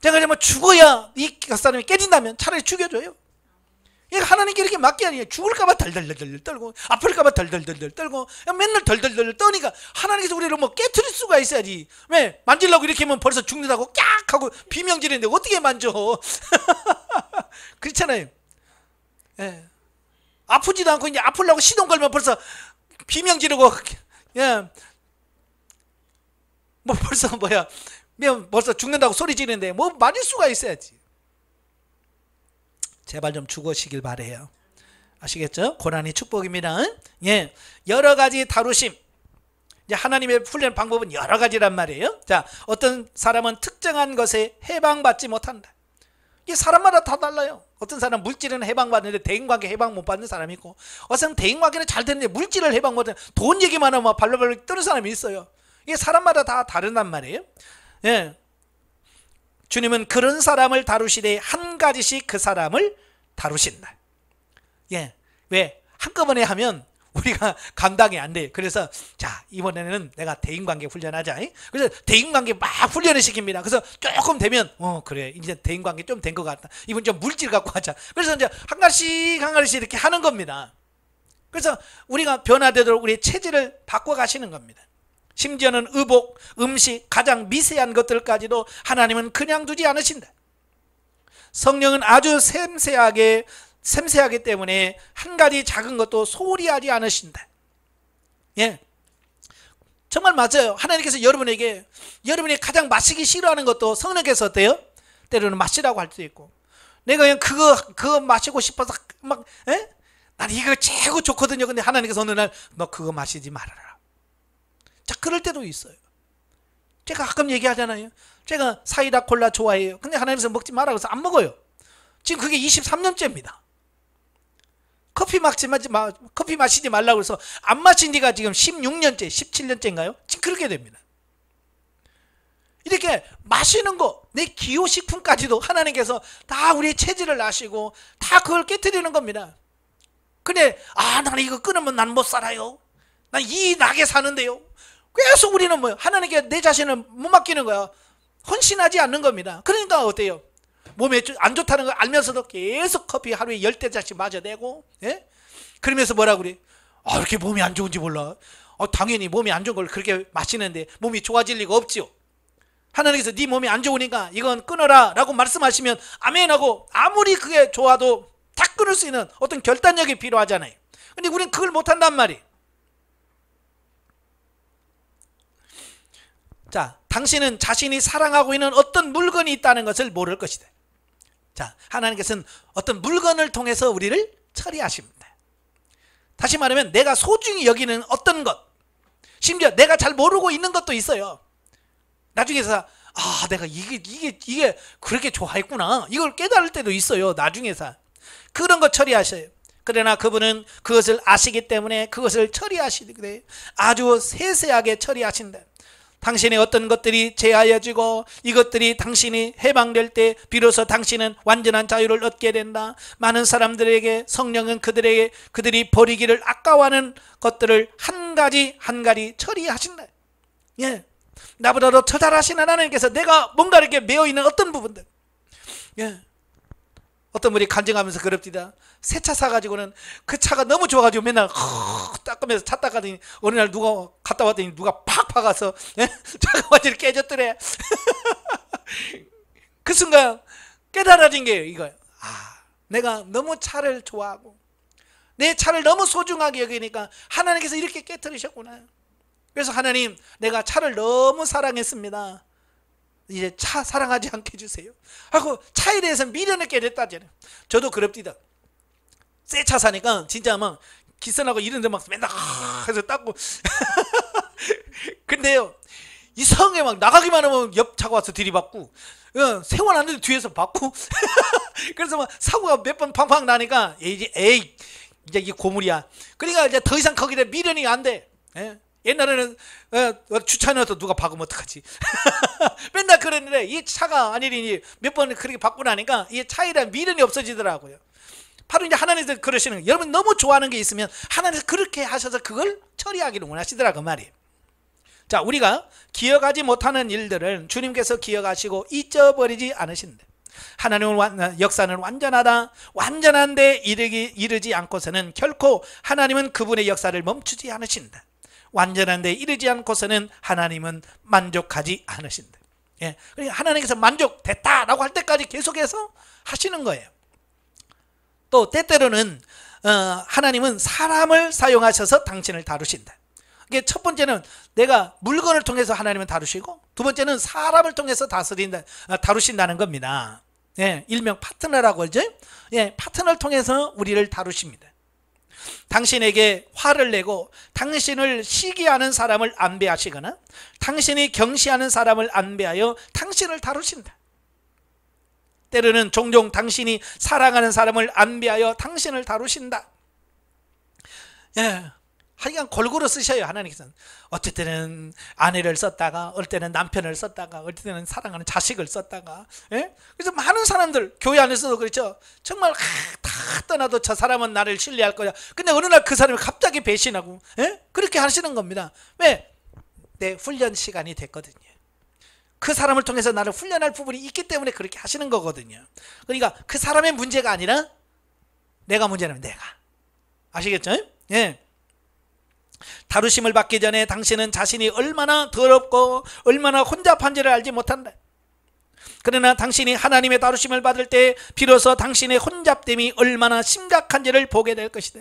제가 정말 죽어야 이 사람이 깨진다면 차라리 죽여줘요. 하나님께 이렇게 맡기 아니에요. 죽을까봐 덜덜덜 떨고 아플까봐 덜덜덜 떨고 맨날 덜덜덜 떠니까 하나님께서 우리를 뭐 깨트릴 수가 있어야지. 왜 만지려고 이렇게 하면 벌써 죽는다고 깍 하고 비명지르는데 어떻게 만져. 그렇잖아요. 예. 아프지도 않고 이제 아프려고 시동 걸면 벌써 비명지르고 예. 뭐 벌써 벌써 죽는다고 소리 지르는데 뭐 맞을 수가 있어야지. 제발 좀 죽으시길 바래요. 아시겠죠? 고난이 축복입니다. 예, 여러 가지 다루심. 이제 하나님의 훈련 방법은 여러 가지란 말이에요. 자, 어떤 사람은 특정한 것에 해방받지 못한다. 이게 사람마다 다 달라요. 어떤 사람은 물질은 해방받는데 대인관계 해방 못 받는 사람이 있고, 어떤 사람은 대인관계는 잘 되는데 물질을 해방 못 받는, 돈 얘기만 하면 발로발로 뜨는 사람이 있어요. 이게 사람마다 다 다르단 말이에요. 예. 주님은 그런 사람을 다루시되 한 가지씩 그 사람을 다루신다. 예. 왜? 한꺼번에 하면 우리가 감당이 안 돼요. 그래서 자, 이번에는 내가 대인관계 훈련하자. 그래서 대인관계 막 훈련을 시킵니다. 그래서 조금 되면 그래 이제 대인관계 좀 된 것 같다. 이번 좀 물질 갖고 하자. 그래서 이제 한 가지씩 한 가지씩 이렇게 하는 겁니다. 그래서 우리가 변화되도록 우리의 체질을 바꿔 가시는 겁니다. 심지어는 의복, 음식, 가장 미세한 것들까지도 하나님은 그냥 두지 않으신다. 성령은 아주 섬세하기 때문에 한 가지 작은 것도 소홀히 하지 않으신다. 예, 정말 맞아요. 하나님께서 여러분이 가장 마시기 싫어하는 것도 성령께서 어때요? 때로는 마시라고 할 수 있고, 내가 그냥 그거 마시고 싶어서 막, 예? 난 이거 최고 좋거든요. 근데 하나님께서 어느 날 너 그거 마시지 말아라. 자, 그럴 때도 있어요. 제가 가끔 얘기하잖아요. 제가 사이다 콜라 좋아해요. 근데 하나님께서 먹지 마라 그래서 안 먹어요. 지금 그게 23년째입니다. 커피 마시지 말라고 해서 안 마신 지가 지금 16년째, 17년째인가요? 지금 그렇게 됩니다. 이렇게 마시는 거, 내 기호식품까지도 하나님께서 다 우리의 체질을 아시고 다 그걸 깨트리는 겁니다. 근데 나는 이거 끊으면 난 못 살아요. 난 이 낙에 사는데요. 계속 우리는 하나님께 내 자신을 못 맡기는 거야. 헌신하지 않는 겁니다. 그러니까 어때요? 몸에 안 좋다는 걸 알면서도 계속 커피 하루에 10대짜리씩 마셔대고, 예? 그러면서 뭐라고 그래? 이렇게 몸이 안 좋은지 몰라. 당연히 몸이 안 좋은 걸 그렇게 마시는데 몸이 좋아질 리가 없지요. 하나님께서 네 몸이 안 좋으니까 이건 끊어라 라고 말씀하시면 아멘하고, 아무리 그게 좋아도 다 끊을 수 있는 어떤 결단력이 필요하잖아요. 근데 우리는 그걸 못한단 말이에요. 자, 당신은 자신이 사랑하고 있는 어떤 물건이 있다는 것을 모를 것이다. 자, 하나님께서는 어떤 물건을 통해서 우리를 처리하십니다. 다시 말하면 내가 소중히 여기는 어떤 것, 심지어 내가 잘 모르고 있는 것도 있어요. 나중에서 내가 이게 그렇게 좋아했구나, 이걸 깨달을 때도 있어요. 나중에서 그런 거 처리하셔요. 그러나 그분은 그것을 아시기 때문에 그것을 처리하시되 아주 세세하게 처리하신다. 당신의 어떤 것들이 제하여지고 이것들이 당신이 해방될 때 비로소 당신은 완전한 자유를 얻게 된다. 많은 사람들에게 성령은 그들이 버리기를 아까워하는 것들을 한 가지 한 가지 처리하신다. 예, 나보다도 더 잘하신 하나님께서 내가 뭔가 이렇게 매어있는 어떤 부분들, 예, 어떤 분이 간증하면서 그럽디다. 새 차 사가지고는 그 차가 너무 좋아가지고 맨날 닦으면서 차 닦았더니 어느 날 누가 갔다 왔더니 누가 팍 박아서 차가 완전히 깨졌더래. 그 순간 깨달아진 게 이거예요. 내가 너무 차를 좋아하고 내 차를 너무 소중하게 여기니까 하나님께서 이렇게 깨뜨리셨구나. 그래서 하나님, 내가 차를 너무 사랑했습니다. 이제 차 사랑하지 않게 해주세요 하고 차에 대해서 미련을 깨졌다잖아요. 저도 그럽디다. 새 차 사니까 진짜 막 기선하고 이런 데 막 맨날 해서 닦고 근데요, 이상하게 막 나가기만 하면 옆 차가 와서 들이받고, 세워놨는데 뒤에서 받고 그래서 막 사고가 몇 번 팡팡 나니까 이제 이제 이게 고물이야. 그러니까 이제 더 이상 거기에 미련이 안 돼. 옛날에는 주차해놔서 누가 박으면 어떡하지 맨날 그랬는데 이 차가 아니니 몇 번 그렇게 받고 나니까 이 차에 대한 미련이 없어지더라고요. 바로 이제 하나님께서 그러시는 거예요. 여러분 너무 좋아하는 게 있으면 하나님께서 그렇게 하셔서 그걸 처리하기를 원하시더라고 말이에요. 자, 우리가 기억하지 못하는 일들을 주님께서 기억하시고 잊어버리지 않으신다. 하나님의 역사는 완전하다. 완전한 데 이르지 않고서는 결코 하나님은 그분의 역사를 멈추지 않으신다. 완전한 데 이르지 않고서는 하나님은 만족하지 않으신다. 그러니까 하나님께서 만족됐다라고 할 때까지 계속해서 하시는 거예요. 또 때때로는 하나님은 사람을 사용하셔서 당신을 다루신다. 이게 첫 번째는 내가 물건을 통해서 하나님은 다루시고, 두 번째는 사람을 통해서 다루신다는 겁니다. 일명 파트너라고 하죠. 파트너를 통해서 우리를 다루십니다. 당신에게 화를 내고 당신을 시기하는 사람을 안배하시거나 당신이 경시하는 사람을 안배하여 당신을 다루신다. 때로는 종종 당신이 사랑하는 사람을 안배하여 당신을 다루신다. 하여간 골고루 쓰셔요 하나님께서는. 어쩔 때는 아내를 썼다가, 어떨 때는 남편을 썼다가, 어떨 때는 사랑하는 자식을 썼다가. 그래서 많은 사람들 교회 안에서도 그렇죠. 정말 다 떠나도 저 사람은 나를 신뢰할 거야. 근데 어느 날 그 사람이 갑자기 배신하고 그렇게 하시는 겁니다. 왜? 내 훈련 시간이 됐거든요. 그 사람을 통해서 나를 훈련할 부분이 있기 때문에 그렇게 하시는 거거든요. 그러니까 그 사람의 문제가 아니라 내가 문제라면 내가. 아시겠죠? 다루심을 받기 전에 당신은 자신이 얼마나 더럽고 얼마나 혼잡한지를 알지 못한다. 그러나 당신이 하나님의 다루심을 받을 때 비로소 당신의 혼잡됨이 얼마나 심각한지를 보게 될 것이다.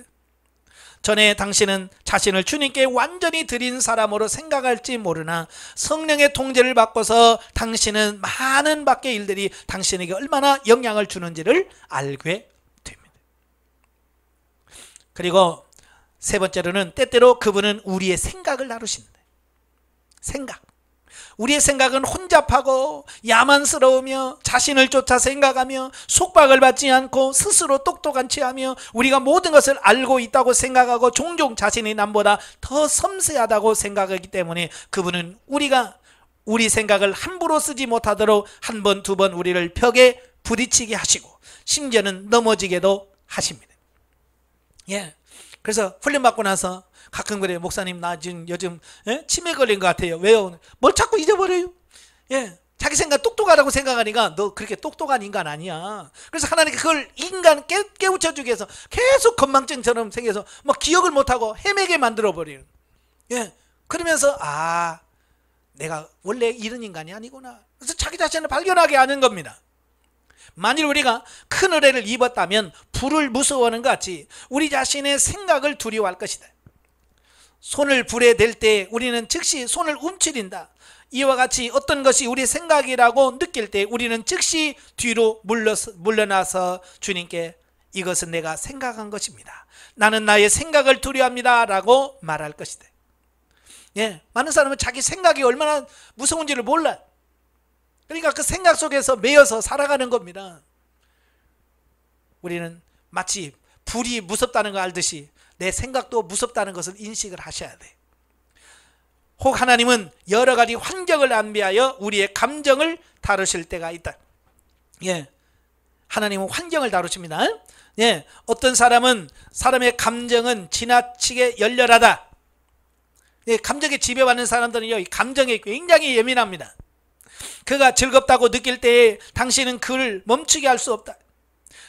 전에 당신은 자신을 주님께 완전히 드린 사람으로 생각할지 모르나 성령의 통제를 받고서 당신은 많은 밖의 일들이 당신에게 얼마나 영향을 주는지를 알게 됩니다. 그리고 세 번째로는 때때로 그분은 우리의 생각을 다루신다. 생각. 우리의 생각은 혼잡하고 야만스러우며 자신을 쫓아 생각하며 속박을 받지 않고 스스로 똑똑한 체하며 우리가 모든 것을 알고 있다고 생각하고 종종 자신이 남보다 더 섬세하다고 생각하기 때문에 그분은 우리가 우리 생각을 함부로 쓰지 못하도록 한 번, 두 번 우리를 벽에 부딪히게 하시고 심지어는 넘어지게도 하십니다. 그래서 훈련받고 나서 가끔 그래요. 목사님 나 지금 요즘 치매 걸린 것 같아요. 왜요? 뭘 자꾸 잊어버려요. 자기 생각 똑똑하다고 생각하니까 너 그렇게 똑똑한 인간 아니야. 그래서 하나님께 그걸 인간 깨우쳐주기 위해서 계속 건망증처럼 생겨서 막 기억을 못하고 헤매게 만들어버려요. 그러면서 내가 원래 이런 인간이 아니구나. 그래서 자기 자신을 발견하게 하는 겁니다. 만일 우리가 큰 은혜를 입었다면 불을 무서워하는 것 같이 우리 자신의 생각을 두려워할 것이다. 손을 불에 댈 때 우리는 즉시 손을 움츠린다. 이와 같이 어떤 것이 우리 생각이라고 느낄 때 우리는 즉시 뒤로 물러나서 주님께 이것은 내가 생각한 것입니다. 나는 나의 생각을 두려워합니다 라고 말할 것이다. 많은 사람은 자기 생각이 얼마나 무서운지를 몰라. 그러니까 그 생각 속에서 매여서 살아가는 겁니다. 우리는 마치 불이 무섭다는 걸 알듯이 내 생각도 무섭다는 것을 인식을 하셔야 돼. 혹 하나님은 여러 가지 환경을 안배하여 우리의 감정을 다루실 때가 있다. 하나님은 환경을 다루십니다. 어떤 사람의 감정은 지나치게 열렬하다. 감정에 지배받는 사람들은요, 감정에 굉장히 예민합니다. 그가 즐겁다고 느낄 때 당신은 그를 멈추게 할 수 없다.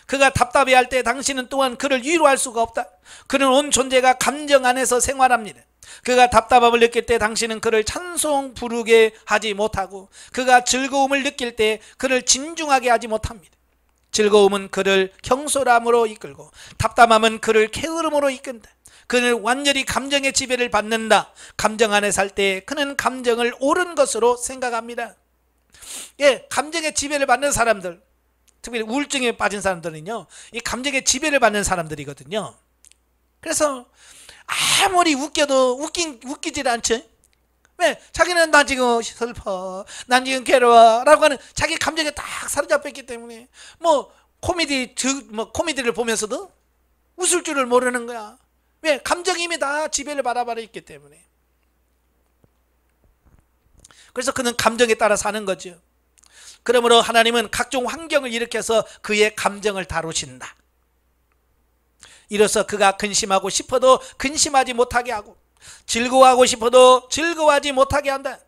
그가 답답해할 때 당신은 또한 그를 위로할 수가 없다. 그는 온 존재가 감정 안에서 생활합니다. 그가 답답함을 느낄 때 당신은 그를 찬송 부르게 하지 못하고 그가 즐거움을 느낄 때 그를 진중하게 하지 못합니다. 즐거움은 그를 경솔함으로 이끌고 답답함은 그를 게으름으로 이끈다. 그는 완전히 감정의 지배를 받는다. 감정 안에 살 때 그는 감정을 옳은 것으로 생각합니다. 예, 감정의 지배를 받는 사람들, 특히 우울증에 빠진 사람들은요, 이 감정의 지배를 받는 사람들이거든요. 그래서 아무리 웃겨도 웃기질 않죠. 왜? 자기는 나 지금 슬퍼, 난 지금 괴로워 라고 하는 자기 감정에 딱 사로잡혔기 때문에 코미디를 보면서도 웃을 줄을 모르는 거야. 왜? 감정이 이미 다 지배를 받아버려 있기 때문에. 그래서 그는 감정에 따라 사는 거죠. 그러므로 하나님은 각종 환경을 일으켜서 그의 감정을 다루신다. 이로써 그가 근심하고 싶어도 근심하지 못하게 하고 즐거워하고 싶어도 즐거워하지 못하게 한다.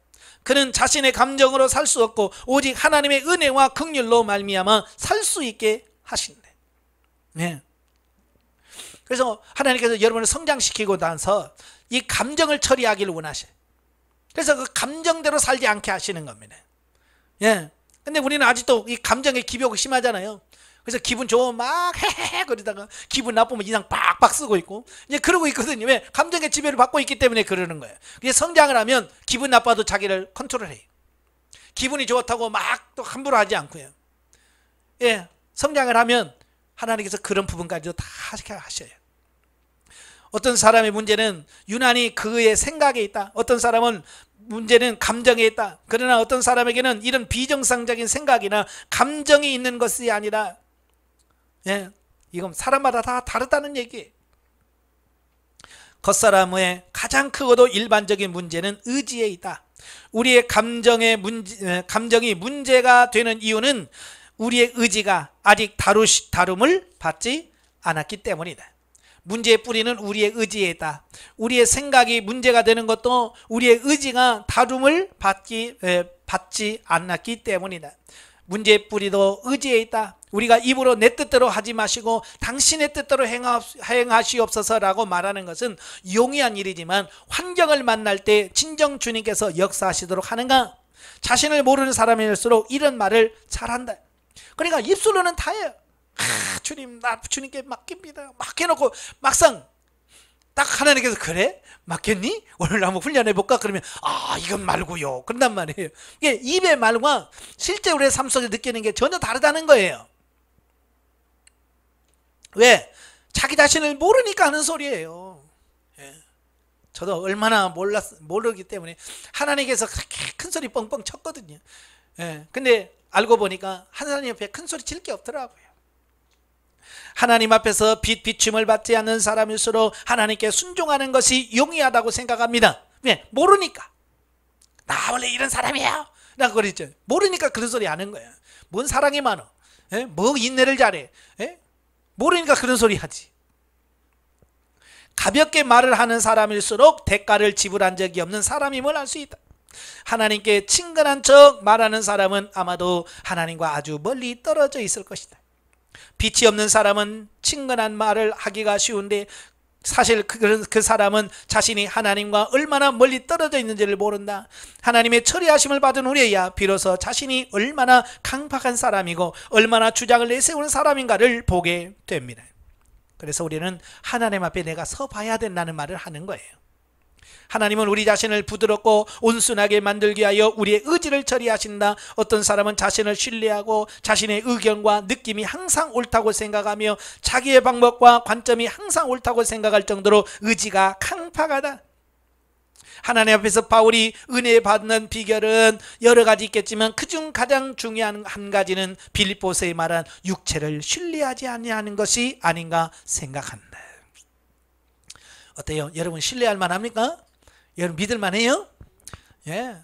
그는 자신의 감정으로 살 수 없고 오직 하나님의 은혜와 긍휼로 말미암아 살 수 있게 하신다. 네. 그래서 하나님께서 여러분을 성장시키고 나서 이 감정을 처리하기를 원하셔요. 그래서 그 감정대로 살지 않게 하시는 겁니다. 예. 근데 우리는 아직도 이 감정의 기복이 심하잖아요. 그래서 기분 좋으면 막 헤헤헤 그러다가 기분 나쁘면 인상 빡빡 쓰고 있고 이제 그러고 있거든요. 왜? 감정의 지배를 받고 있기 때문에 그러는 거예요. 그래서 성장을 하면 기분 나빠도 자기를 컨트롤해요. 기분이 좋다고 막 또 함부로 하지 않고요. 예. 성장을 하면 하나님께서 그런 부분까지도 다 하셔요. 어떤 사람의 문제는 유난히 그의 생각에 있다. 어떤 사람은 문제는 감정에 있다. 그러나 어떤 사람에게는 이런 비정상적인 생각이나 감정이 있는 것이 아니라, 예, 이건 사람마다 다 다르다는 얘기예요. 겉사람의 가장 크고도 일반적인 문제는 의지에 있다. 우리의 감정이 문제가 되는 이유는 우리의 의지가 아직 다rum을 받지 않았기 때문이다. 문제의 뿌리는 우리의 의지에 있다. 우리의 생각이 문제가 되는 것도 우리의 의지가 다rum을 받지 않았기 때문이다. 문제의 뿌리도 의지에 있다. 우리가 입으로 내 뜻대로 하지 마시고 당신의 뜻대로 행하시옵소서라고 말하는 것은 용이한 일이지만 환경을 만날 때 진정 주님께서 역사하시도록 하는가? 자신을 모르는 사람일수록 이런 말을 잘한다. 그러니까 입술로는 다 해요. 주님, 나 주님께 맡깁니다. 막 해놓고 막상 딱 하나님께서 그래? 맡겼니? 오늘 한번 훈련해볼까? 그러면 이건 말고요. 그런단 말이에요. 이게 입의 말과 실제 우리의 삶 속에 느끼는 게 전혀 다르다는 거예요. 왜? 자기 자신을 모르니까 하는 소리예요. 예. 저도 얼마나 모르기 때문에 하나님께서 그렇게 큰 소리 뻥뻥 쳤거든요. 예. 근데 알고 보니까 하나님 옆에 큰 소리 칠 게 없더라고요. 하나님 앞에서 비춤을 받지 않는 사람일수록 하나님께 순종하는 것이 용이하다고 생각합니다. 왜? 모르니까. 나 원래 이런 사람이에요 라고 그랬죠. 모르니까 그런 소리 하는 거예요. 뭔 사랑이 많어? 예? 뭐 인내를 잘해? 예? 모르니까 그런 소리 하지. 가볍게 말을 하는 사람일수록 대가를 지불한 적이 없는 사람임을 알 수 있다. 하나님께 친근한 척 말하는 사람은 아마도 하나님과 아주 멀리 떨어져 있을 것이다. 빛이 없는 사람은 친근한 말을 하기가 쉬운데 사실 그 사람은 자신이 하나님과 얼마나 멀리 떨어져 있는지를 모른다. 하나님의 처리하심을 받은 후에야 비로소 자신이 얼마나 강팍한 사람이고 얼마나 주장을 내세우는 사람인가를 보게 됩니다. 그래서 우리는 하나님 앞에 내가 서 봐야 된다는 말을 하는 거예요. 하나님은 우리 자신을 부드럽고 온순하게 만들기 위하여 우리의 의지를 처리하신다. 어떤 사람은 자신을 신뢰하고 자신의 의견과 느낌이 항상 옳다고 생각하며 자기의 방법과 관점이 항상 옳다고 생각할 정도로 의지가 강팍하다. 하나님 앞에서 바울이 은혜 받는 비결은 여러 가지 있겠지만 그중 가장 중요한 한 가지는 빌립보서에 말한 육체를 신뢰하지 아니하는 것이 아닌가 생각한다. 어때요? 여러분 신뢰할 만합니까? 여러분 믿을만 해요? 예.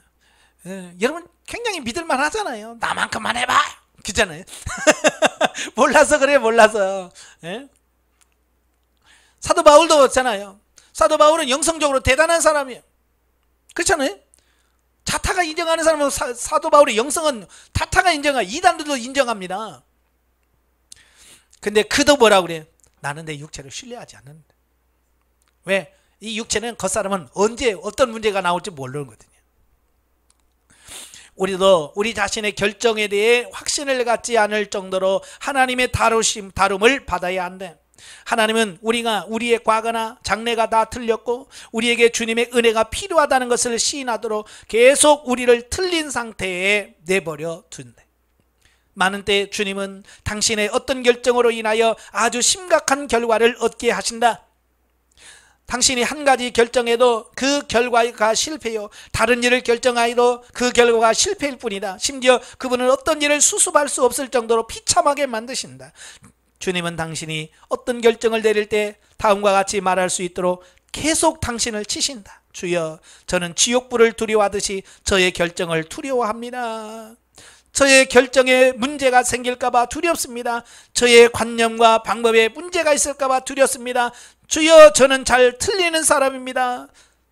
여러분 굉장히 믿을만 하잖아요. 나만큼만 해봐 그잖아요. 몰라서 그래. 몰라서. 예? 사도 바울도 그렇잖아요. 사도 바울은 영성적으로 대단한 사람이에요. 그렇잖아요. 자타가 인정하는 사람은 사도 바울의 영성은 타타가 인정하고 이단들도 인정합니다. 근데 그도 뭐라 그래요? 나는 내 육체를 신뢰하지 않는다. 왜? 이 육체는 겉사람은 언제 어떤 문제가 나올지 모르는 거거든요. 우리도 우리 자신의 결정에 대해 확신을 갖지 않을 정도로 하나님의 다룸을 받아야 한대. 하나님은 우리의 과거나 장래가 다 틀렸고 우리에게 주님의 은혜가 필요하다는 것을 시인하도록 계속 우리를 틀린 상태에 내버려 둔대. 많은 때 주님은 당신의 어떤 결정으로 인하여 아주 심각한 결과를 얻게 하신다. 당신이 한 가지 결정해도 그 결과가 실패요, 다른 일을 결정하여도 그 결과가 실패일 뿐이다. 심지어 그분은 어떤 일을 수습할 수 없을 정도로 비참하게 만드신다. 주님은 당신이 어떤 결정을 내릴 때 다음과 같이 말할 수 있도록 계속 당신을 치신다. 주여, 저는 지옥불을 두려워하듯이 저의 결정을 두려워합니다. 저의 결정에 문제가 생길까봐 두렵습니다. 저의 관념과 방법에 문제가 있을까봐 두렵습니다. 주여, 저는 잘 틀리는 사람입니다.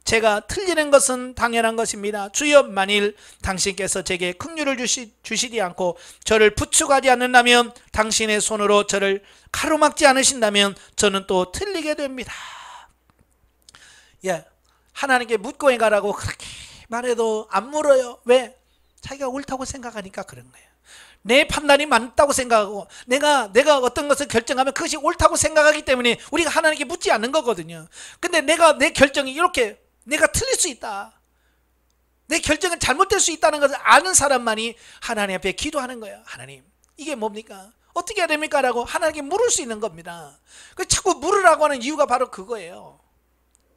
제가 틀리는 것은 당연한 것입니다. 주여, 만일 당신께서 제게 긍휼을 주시지 않고 저를 부축하지 않는다면, 당신의 손으로 저를 가로막지 않으신다면 저는 또 틀리게 됩니다. 예, 하나님께 묻고 행하라고 그렇게 말해도 안 물어요. 왜? 자기가 옳다고 생각하니까 그런 거예요. 내 판단이 맞다고 생각하고 내가 어떤 것을 결정하면 그것이 옳다고 생각하기 때문에 우리가 하나님께 묻지 않는 거거든요. 근데 내 결정이 이렇게, 내가 틀릴 수 있다, 내 결정은 잘못될 수 있다는 것을 아는 사람만이 하나님 앞에 기도하는 거예요. 하나님, 이게 뭡니까? 어떻게 해야 됩니까? 라고 하나님께 물을 수 있는 겁니다. 자꾸 물으라고 하는 이유가 바로 그거예요.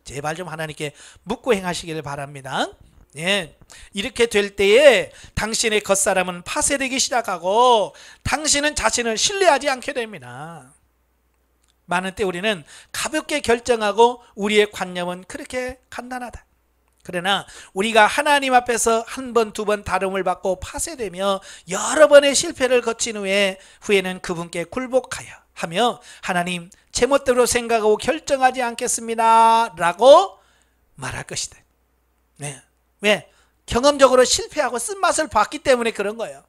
제발 좀 하나님께 묻고 행하시기를 바랍니다. 예, 이렇게 될 때에 당신의 겉사람은 파쇄되기 시작하고 당신은 자신을 신뢰하지 않게 됩니다. 많은 때 우리는 가볍게 결정하고 우리의 관념은 그렇게 간단하다. 그러나 우리가 하나님 앞에서 한 번, 두 번 다름을 받고 파쇄되며 여러 번의 실패를 거친 후에는 그분께 굴복하여 하며, 하나님, 제멋대로 생각하고 결정하지 않겠습니다 라고 말할 것이다. 네. 왜? 경험적으로 실패하고 쓴맛을 봤기 때문에 그런 거예요.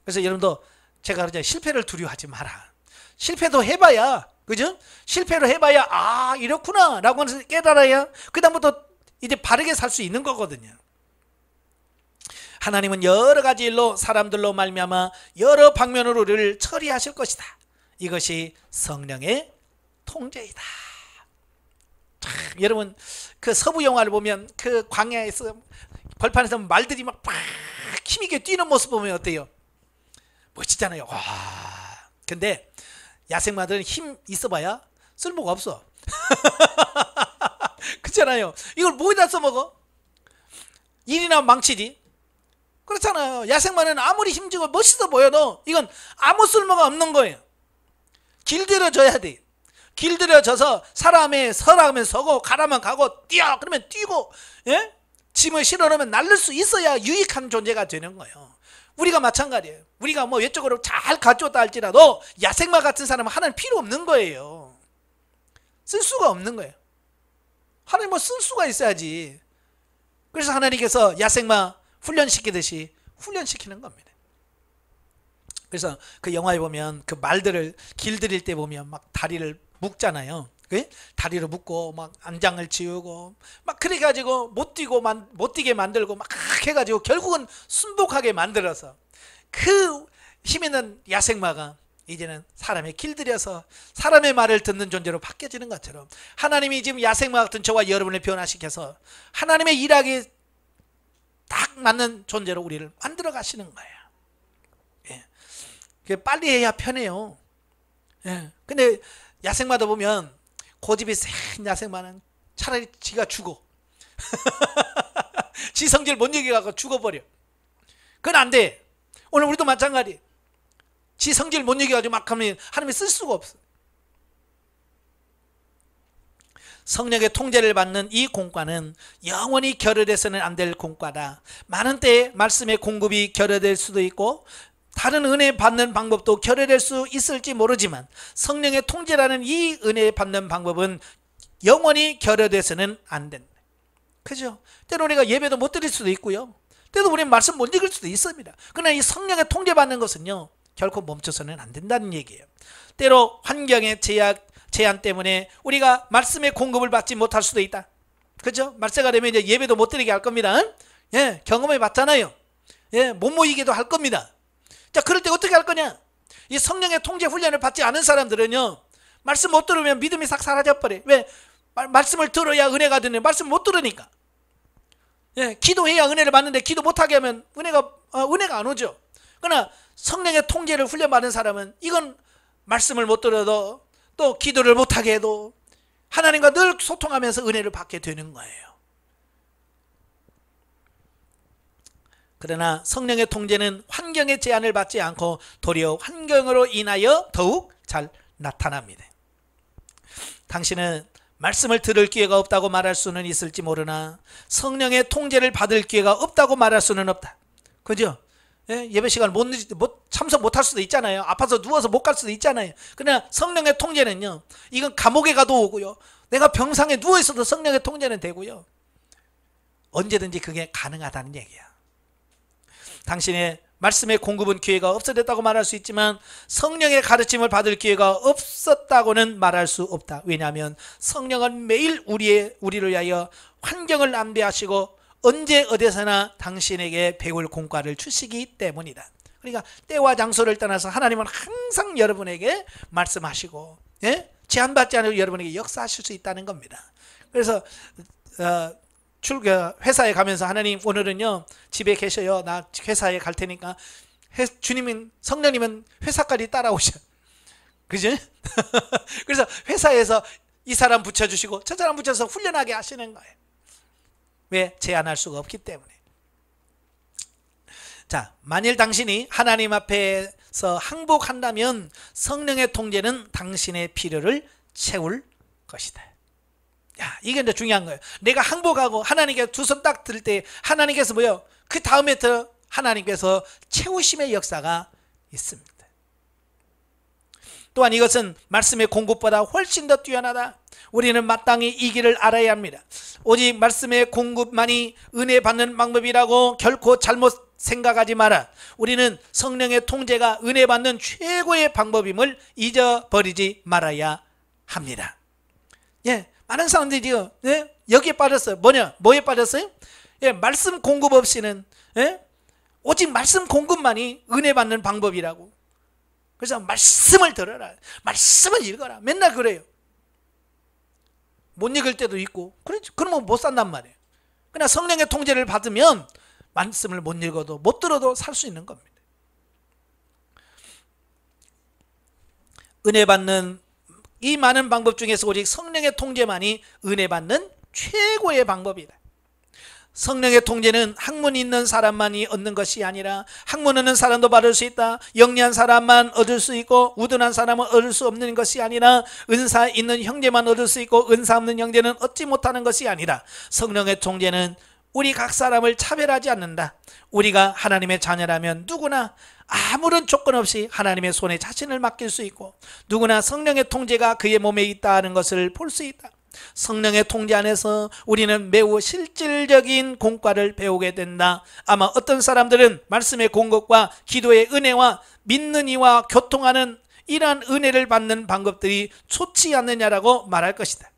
그래서 여러분도 제가 그러죠. 실패를 두려워하지 마라. 실패도 해봐야, 그죠? 실패를 해봐야 아, 이렇구나 라고 깨달아야 그 다음부터 이제 바르게 살 수 있는 거거든요. 하나님은 여러 가지 일로, 사람들로 말미암아 여러 방면으로 우리를 처리하실 것이다. 이것이 성령의 통제이다. 여러분, 그 서부 영화를 보면 그 광야에서 벌판에서 말들이 막 힘있게 뛰는 모습 보면 어때요? 멋지잖아요. 와. 근데 야생마들은 힘 있어봐야 쓸모가 없어. 그렇잖아요. 이걸 뭐에다 써먹어? 일이나 망치지. 그렇잖아요. 야생마는 아무리 힘주고 멋있어 보여도 이건 아무 쓸모가 없는 거예요. 길들여져야 돼. 길들여져서 사람의 서라면 서고 가라면 가고 뛰어 그러면 뛰고, 예? 짐을 실어놓으면 날릴 수 있어야 유익한 존재가 되는 거예요. 우리가 마찬가지예요. 우리가 뭐 외적으로 잘 가져왔다 할지라도 야생마 같은 사람은 하나님 필요 없는 거예요. 쓸 수가 없는 거예요. 하나님 뭐 쓸 수가 있어야지. 그래서 하나님께서 야생마 훈련시키듯이 훈련시키는 겁니다. 그래서 그 영화에 보면 그 말들을 길들일 때 보면 막 다리를 묶잖아요. 다리를 묶고 막 안장을 지우고 막 그래 가지고 못 뛰게 만들고 막 해가지고 결국은 순복하게 만들어서 그 힘 있는 야생마가 이제는 사람의 길들여서 사람의 말을 듣는 존재로 바뀌어지는 것처럼, 하나님이 지금 야생마 같은 저와 여러분을 변화시켜서 하나님의 일하기에 딱 맞는 존재로 우리를 만들어 가시는 거예요. 예. 빨리 해야 편해요. 예. 근데 야생마도 보면 고집이 센 야생마는 차라리 지가 죽어. 지 성질 못 이겨갖고 죽어버려. 그건 안 돼. 오늘 우리도 마찬가지. 지 성질 못 이겨가지고 막 하면 하나님이 쓸 수가 없어. 성령의 통제를 받는 이 공과는 영원히 결여돼서는 안 될 공과다. 많은 때에 말씀의 공급이 결여될 수도 있고 다른 은혜 받는 방법도 결여될 수 있을지 모르지만, 성령의 통제라는 이 은혜 받는 방법은 영원히 결여돼서는 안 된다. 그죠? 때로 우리가 예배도 못 드릴 수도 있고요. 때로 우리는 말씀 못 읽을 수도 있습니다. 그러나 이 성령의 통제받는 것은요, 결코 멈춰서는 안 된다는 얘기예요. 때로 환경의 제한 때문에 우리가 말씀의 공급을 받지 못할 수도 있다. 그죠? 말세가 되면 이제 예배도 못 드리게 할 겁니다. 예, 경험해 봤잖아요. 예, 못 모이기도 할 겁니다. 자, 그럴 때 어떻게 할 거냐? 이 성령의 통제 훈련을 받지 않은 사람들은요, 말씀 못 들으면 믿음이 싹 사라져 버려. 왜? 말씀을 들어야 은혜가 되는, 말씀 못 들으니까. 예, 기도해야 은혜를 받는데 기도 못하게 하면 은혜가 안 오죠. 그러나 성령의 통제를 훈련받은 사람은 이건 말씀을 못 들어도 또 기도를 못하게 해도 하나님과 늘 소통하면서 은혜를 받게 되는 거예요. 그러나 성령의 통제는 환경의 제한을 받지 않고 도리어 환경으로 인하여 더욱 잘 나타납니다. 당신은 말씀을 들을 기회가 없다고 말할 수는 있을지 모르나 성령의 통제를 받을 기회가 없다고 말할 수는 없다. 그죠? 예? 예배 시간 참석 못할 수도 있잖아요. 아파서 누워서 못 갈 수도 있잖아요. 그러나 성령의 통제는요, 이건 감옥에 가도 오고요, 내가 병상에 누워있어도 성령의 통제는 되고요, 언제든지 그게 가능하다는 얘기야. 당신의 말씀의 공급은 기회가 없어졌다고 말할 수 있지만 성령의 가르침을 받을 기회가 없었다고는 말할 수 없다. 왜냐하면 성령은 매일 우리를 위하여 환경을 안배하시고 언제 어디서나 당신에게 배울 공과를 주시기 때문이다. 그러니까 때와 장소를 떠나서 하나님은 항상 여러분에게 말씀하시고, 예? 제한받지 않고 여러분에게 역사하실 수 있다는 겁니다. 그래서 회사에 가면서 하나님 오늘은요 집에 계셔요, 나 회사에 갈 테니까 주님은, 성령님은 회사까지 따라오셔. 그죠? 그래서 회사에서 이 사람 붙여주시고 저 사람 붙여서 훈련하게 하시는 거예요. 왜? 제한할 수가 없기 때문에. 자, 만일 당신이 하나님 앞에서 항복한다면 성령의 통제는 당신의 필요를 채울 것이다. 야, 이게 이제 중요한 거예요. 내가 항복하고 하나님께 두 손 딱 들 때 하나님께서 뭐요? 그 다음에 더 하나님께서 채우심의 역사가 있습니다. 또한 이것은 말씀의 공급보다 훨씬 더 뛰어나다. 우리는 마땅히 이 길을 알아야 합니다. 오직 말씀의 공급만이 은혜 받는 방법이라고 결코 잘못 생각하지 마라. 우리는 성령의 통제가 은혜 받는 최고의 방법임을 잊어버리지 말아야 합니다. 예, 많은 사람들이요, 예? 여기에 빠졌어요. 뭐에 빠졌어요? 예, 말씀 공급 없이는, 예? 오직 말씀 공급만이 은혜 받는 방법이라고. 그래서 말씀을 들어라, 말씀을 읽어라, 맨날 그래요. 못 읽을 때도 있고, 그러면 못 산단 말이에요. 그러나 성령의 통제를 받으면 말씀을 못 읽어도 못 들어도 살 수 있는 겁니다. 은혜 받는 이 많은 방법 중에서 오직 성령의 통제만이 은혜 받는 최고의 방법이다. 성령의 통제는 학문 있는 사람만이 얻는 것이 아니라 학문 없는 사람도 받을 수 있다. 영리한 사람만 얻을 수 있고 우둔한 사람은 얻을 수 없는 것이 아니라 은사 있는 형제만 얻을 수 있고 은사 없는 형제는 얻지 못하는 것이 아니라 성령의 통제는 우리 각 사람을 차별하지 않는다. 우리가 하나님의 자녀라면 누구나 아무런 조건 없이 하나님의 손에 자신을 맡길 수 있고 누구나 성령의 통제가 그의 몸에 있다는 것을 볼 수 있다. 성령의 통제 안에서 우리는 매우 실질적인 공과를 배우게 된다. 아마 어떤 사람들은 말씀의 공급과 기도의 은혜와 믿는 이와 교통하는 이러한 은혜를 받는 방법들이 좋지 않느냐라고 말할 것이다.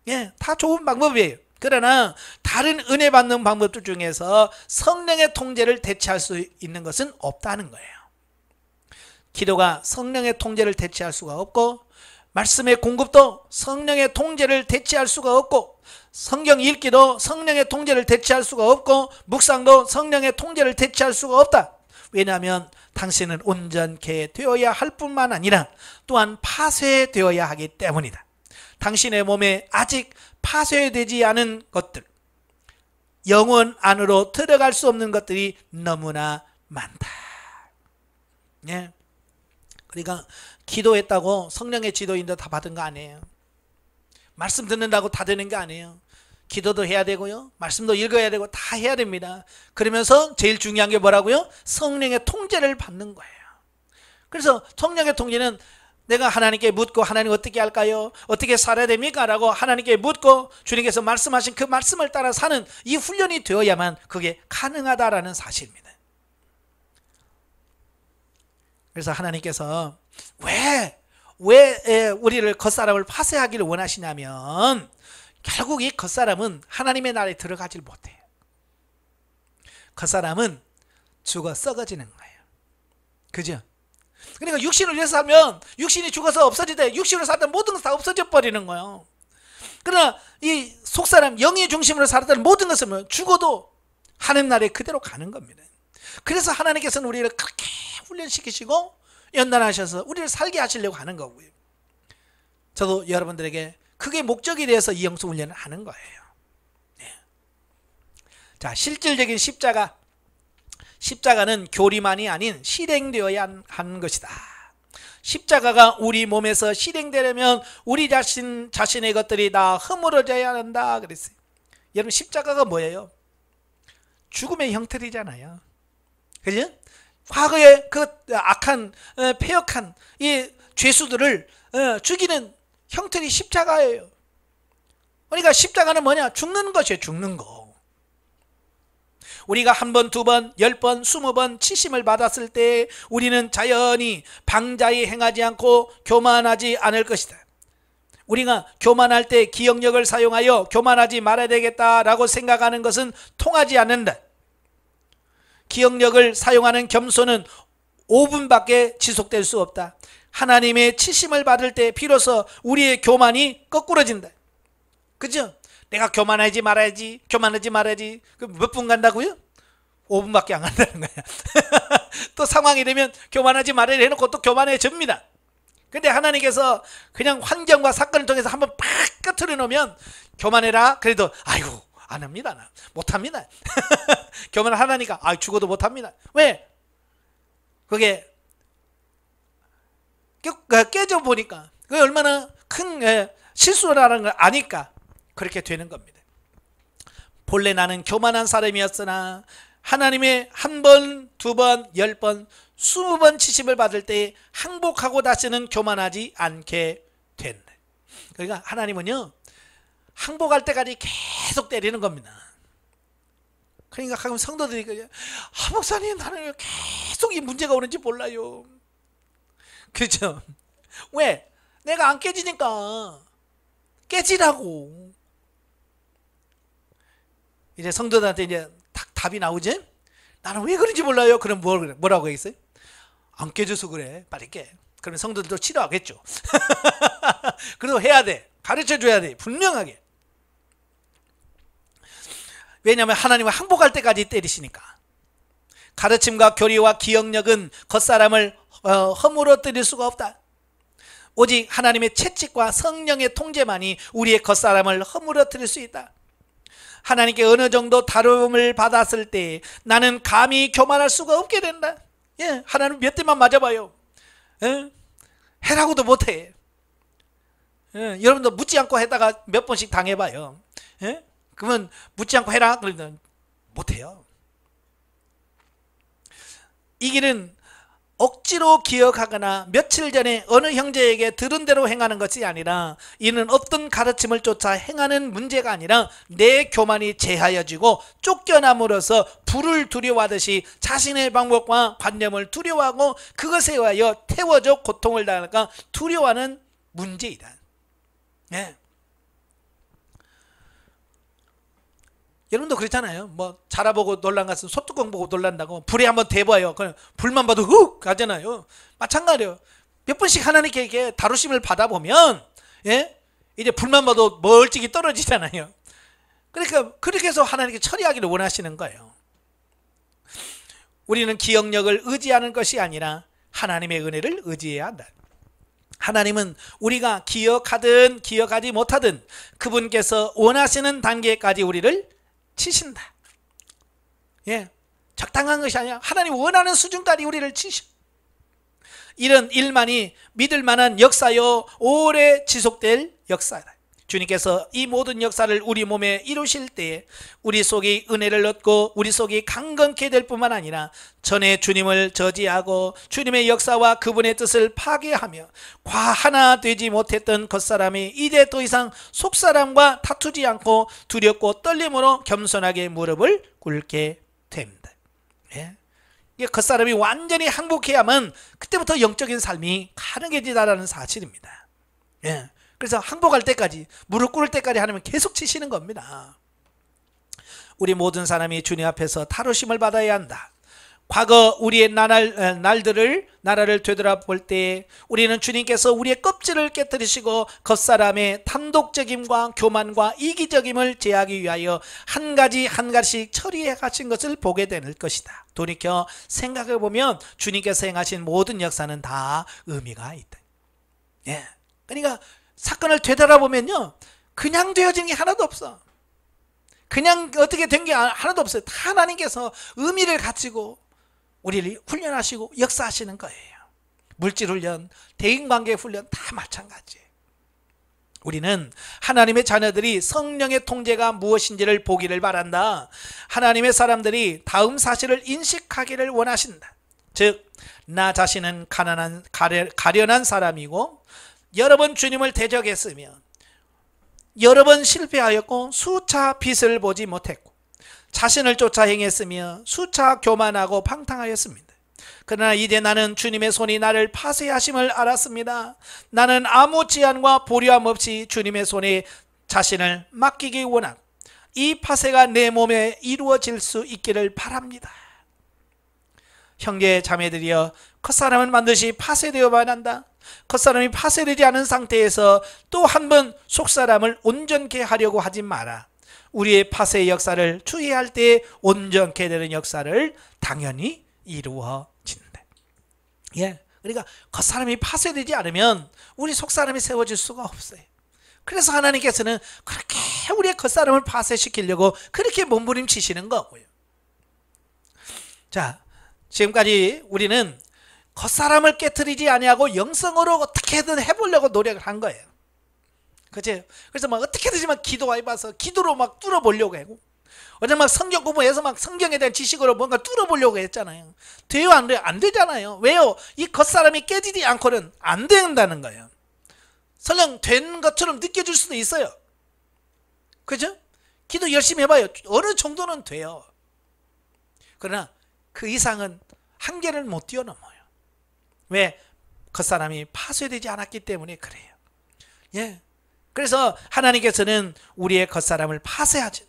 예, 다 좋은 방법이에요. 그러나 다른 은혜 받는 방법들 중에서 성령의 통제를 대체할 수 있는 것은 없다는 거예요. 기도가 성령의 통제를 대체할 수가 없고 말씀의 공급도 성령의 통제를 대체할 수가 없고 성경 읽기도 성령의 통제를 대체할 수가 없고 묵상도 성령의 통제를 대체할 수가 없다. 왜냐하면 당신은 온전케 되어야 할 뿐만 아니라 또한 파쇄되어야 하기 때문이다. 당신의 몸에 아직 파쇄되지 않은 것들, 영혼 안으로 들어갈 수 없는 것들이 너무나 많다. 예. 그러니까 기도했다고 성령의 지도인도 다 받은 거 아니에요. 말씀 듣는다고 다 되는 게 아니에요. 기도도 해야 되고요, 말씀도 읽어야 되고 다 해야 됩니다. 그러면서 제일 중요한 게 뭐라고요? 성령의 통제를 받는 거예요. 그래서 성령의 통제는 내가 하나님께 묻고 하나님 어떻게 할까요? 어떻게 살아야 됩니까? 라고 하나님께 묻고 주님께서 말씀하신 그 말씀을 따라 사는 이 훈련이 되어야만 그게 가능하다라는 사실입니다. 그래서 하나님께서 왜 우리를 겉사람을 파쇄하기를 원하시냐면 결국 이 겉사람은 하나님의 나라에 들어가질 못해요. 그 사람은 죽어 썩어지는 거예요. 그죠? 그러니까 육신을 위해서 살면 육신이 죽어서 없어지되 육신으로 살던 모든 것이 다 없어져 버리는 거예요. 그러나 이 속사람 영의 중심으로 살았던 모든 것은 죽어도 하나님 나라에 그대로 가는 겁니다. 그래서 하나님께서는 우리를 그렇게 훈련시키시고 연단하셔서 우리를 살게 하시려고 하는 거고요. 저도 여러분들에게 그게 목적이 되어서 이 영성 훈련을 하는 거예요. 네. 자, 실질적인 십자가는 교리만이 아닌 실행되어야 하는 것이다. 십자가가 우리 몸에서 실행되려면 우리 자신의 것들이 다 허물어져야 한다 그랬어요. 여러분, 십자가가 뭐예요? 죽음의 형틀이잖아요. 그죠? 과거의 그 악한 패역한 이 죄수들을 죽이는 형틀이 십자가예요. 그러니까 십자가는 뭐냐? 죽는 것이에요. 죽는 거. 우리가 한 번, 두 번, 10번, 20번 치심을 받았을 때 우리는 자연히 방자히 행하지 않고 교만하지 않을 것이다. 우리가 교만할 때 기억력을 사용하여 교만하지 말아야 되겠다라고 생각하는 것은 통하지 않는다. 기억력을 사용하는 겸손은 5분밖에 지속될 수 없다. 하나님의 치심을 받을 때 비로소 우리의 교만이 거꾸러진다. 그죠? 내가 교만하지 말아야지, 교만하지 말아야지. 몇 분 간다고요? 5분밖에 안 간다는 거야. 또 상황이 되면 교만하지 말아야 해놓고 또 교만해집니다. 근데 하나님께서 그냥 환경과 사건을 통해서 한번 팍 꺼트려 놓으면 교만해라. 그래도 아이고 안 합니다. 나 못합니다. 교만을 하나니까 죽어도 못합니다. 왜? 그게 깨져 보니까 그게 얼마나 큰 실수라는 걸 아니까 그렇게 되는 겁니다. 본래 나는 교만한 사람이었으나 하나님의 한 번, 두 번, 10번, 20번 치심을 받을 때 항복하고 다시는 교만하지 않게 된다. 그러니까 하나님은요, 항복할 때까지 계속 때리는 겁니다. 그러니까 가끔 성도들이 목사님, 나는 왜 계속 이 문제가 오는지 몰라요. 그죠? 왜? 내가 안 깨지니까 깨지라고. 이제 성도들한테 이제 답이 나오지? 나는 왜 그런지 몰라요. 그럼 뭐라고 했어요? 안 깨져서 그래. 빨리 깨. 그러면 성도들도 치료하겠죠. 그래도 해야 돼. 가르쳐 줘야 돼. 분명하게. 왜냐하면 하나님은 항복할 때까지 때리시니까. 가르침과 교리와 기억력은 겉사람을 허물어뜨릴 수가 없다. 오직 하나님의 채찍과 성령의 통제만이 우리의 겉사람을 허물어뜨릴 수 있다. 하나님께 어느 정도 다름을 받았을 때 나는 감히 교만할 수가 없게 된다. 예, 하나님 몇 대만 맞아봐요. 예? 해라고도 못해. 예, 여러분도 묻지 않고 했다가 몇 번씩 당해봐요. 예? 그러면 묻지 않고 해라 그러면 못해요. 이 길은 억지로 기억하거나 며칠 전에 어느 형제에게 들은 대로 행하는 것이 아니라 이는 어떤 가르침을 쫓아 행하는 문제가 아니라 내 교만이 제하여지고 쫓겨남으로써 불을 두려워하듯이 자신의 방법과 관념을 두려워하고 그것에 의하여 태워져 고통을 당할까 두려워하는 문제이다. 예. 여러분도 그렇잖아요. 뭐 자라보고 놀란 것은 소뚜껑 보고 놀란다고. 불에 한번 대봐요. 그냥 불만 봐도 훅 가잖아요. 마찬가지예요. 몇 번씩 하나님께 이렇게 다루심을 받아보면 예? 이제 불만 봐도 멀찍이 떨어지잖아요. 그러니까 그렇게 해서 하나님께 처리하기를 원하시는 거예요. 우리는 기억력을 의지하는 것이 아니라 하나님의 은혜를 의지해야 한다. 하나님은 우리가 기억하든 기억하지 못하든 그분께서 원하시는 단계까지 우리를 치신다. 예, 적당한 것이 아니라 하나님 원하는 수준까지 우리를 치셔. 이런 일만이 믿을 만한 역사요 오래 지속될 역사다. 주님께서 이 모든 역사를 우리 몸에 이루실 때에 우리 속이 은혜를 얻고 우리 속이 강건케 될 뿐만 아니라 전에 주님을 저지하고 주님의 역사와 그분의 뜻을 파괴하며 하나 되지 못했던 겉사람이 이제 더 이상 속사람과 다투지 않고 두렵고 떨림으로 겸손하게 무릎을 꿇게 됩니다. 예? 겉사람이 완전히 항복해야만 그때부터 영적인 삶이 가능해지다라는 사실입니다. 예. 그래서 항복할 때까지 무릎 꿇을 때까지 하나님은 계속 치시는 겁니다. 우리 모든 사람이 주님 앞에서 다루심을 받아야 한다. 과거 우리의 나라를 되돌아볼 때 우리는 주님께서 우리의 껍질을 깨뜨리시고 겉사람의 단독적임과 교만과 이기적임을 제하기 위하여 한 가지씩 처리해 가신 것을 보게 될 것이다. 돌이켜 생각해 보면 주님께서 행하신 모든 역사는 다 의미가 있다. 예. 그러니까 사건을 되돌아보면요, 그냥 되어진 게 하나도 없어. 그냥 어떻게 된 게 하나도 없어요. 다 하나님께서 의미를 가지고 우리를 훈련하시고 역사하시는 거예요. 물질 훈련, 대인관계 훈련 다 마찬가지예요. 우리는 하나님의 자녀들이 성령의 통제가 무엇인지를 보기를 바란다. 하나님의 사람들이 다음 사실을 인식하기를 원하신다. 즉, 나 자신은 가련한 사람이고 여러 번 주님을 대적했으며 여러 번 실패하였고 수차 빛을 보지 못했고 자신을 쫓아 행했으며 수차 교만하고 방탕하였습니다. 그러나 이제 나는 주님의 손이 나를 파쇄하심을 알았습니다. 나는 아무 제한과 보류함 없이 주님의 손에 자신을 맡기기 원하고 이 파쇄가 내 몸에 이루어질 수 있기를 바랍니다. 형제 자매들이여, 겉사람은 반드시 파쇄되어야만 한다. 겉사람이 파쇄되지 않은 상태에서 또 한 번 속사람을 온전케 하려고 하지 마라. 우리의 파쇄의 역사를 추이할 때 온전케 되는 역사를 당연히 이루어진다. 예, 그러니까 겉사람이 파쇄되지 않으면 우리 속사람이 세워질 수가 없어요. 그래서 하나님께서는 그렇게 우리의 겉사람을 파쇄시키려고 그렇게 몸부림치시는 거고요. 자, 지금까지 우리는 겉사람을 깨트리지 아니하고 영성으로 어떻게든 해보려고 노력을 한 거예요. 그치? 그래서 막 어떻게든 막 기도해봐서 기도로 막 뚫어보려고 하고, 어제 막 성경 공부해서 막 성경에 대한 지식으로 뭔가 뚫어보려고 했잖아요. 돼요? 안 돼요? 안 되잖아요. 왜요? 이 겉사람이 깨지지 않고는 안 된다는 거예요. 설령 된 것처럼 느껴질 수도 있어요. 그죠? 기도 열심히 해봐요. 어느 정도는 돼요. 그러나 그 이상은 한계를 못 뛰어넘어요. 왜? 겉사람이 파쇄되지 않았기 때문에 그래요. 예. 그래서 하나님께서는 우리의 겉사람을 파쇄하죠.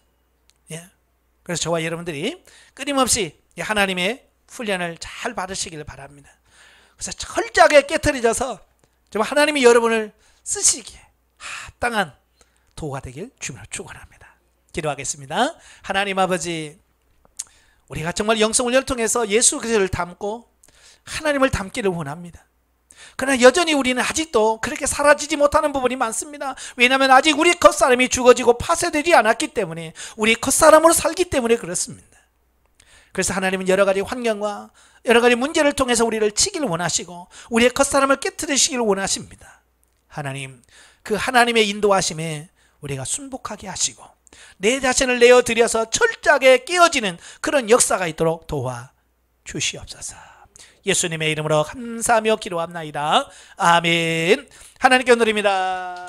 예. 그래서 저와 여러분들이 끊임없이 하나님의 훈련을 잘 받으시길 바랍니다. 그래서 철저하게 깨트려져서 정말 하나님이 여러분을 쓰시기에 합당한 도가 되길 주님으로 축원합니다. 기도하겠습니다. 하나님 아버지, 우리가 정말 영성훈련을 통해서 예수 그리스도를 닮고 하나님을 닮기를 원합니다. 그러나 여전히 우리는 아직도 그렇게 사라지지 못하는 부분이 많습니다. 왜냐하면 아직 우리 겉사람이 죽어지고 파쇄되지 않았기 때문에, 우리 겉사람으로 살기 때문에 그렇습니다. 그래서 하나님은 여러 가지 환경과 여러 가지 문제를 통해서 우리를 치기를 원하시고 우리의 겉사람을 깨트리시기를 원하십니다. 하나님, 그 하나님의 인도하심에 우리가 순복하게 하시고 내 자신을 내어드려서 철저하게 깨어지는 그런 역사가 있도록 도와주시옵소서. 예수님의 이름으로 감사하며 기도합나이다. 아멘. 하나님께 드립니다.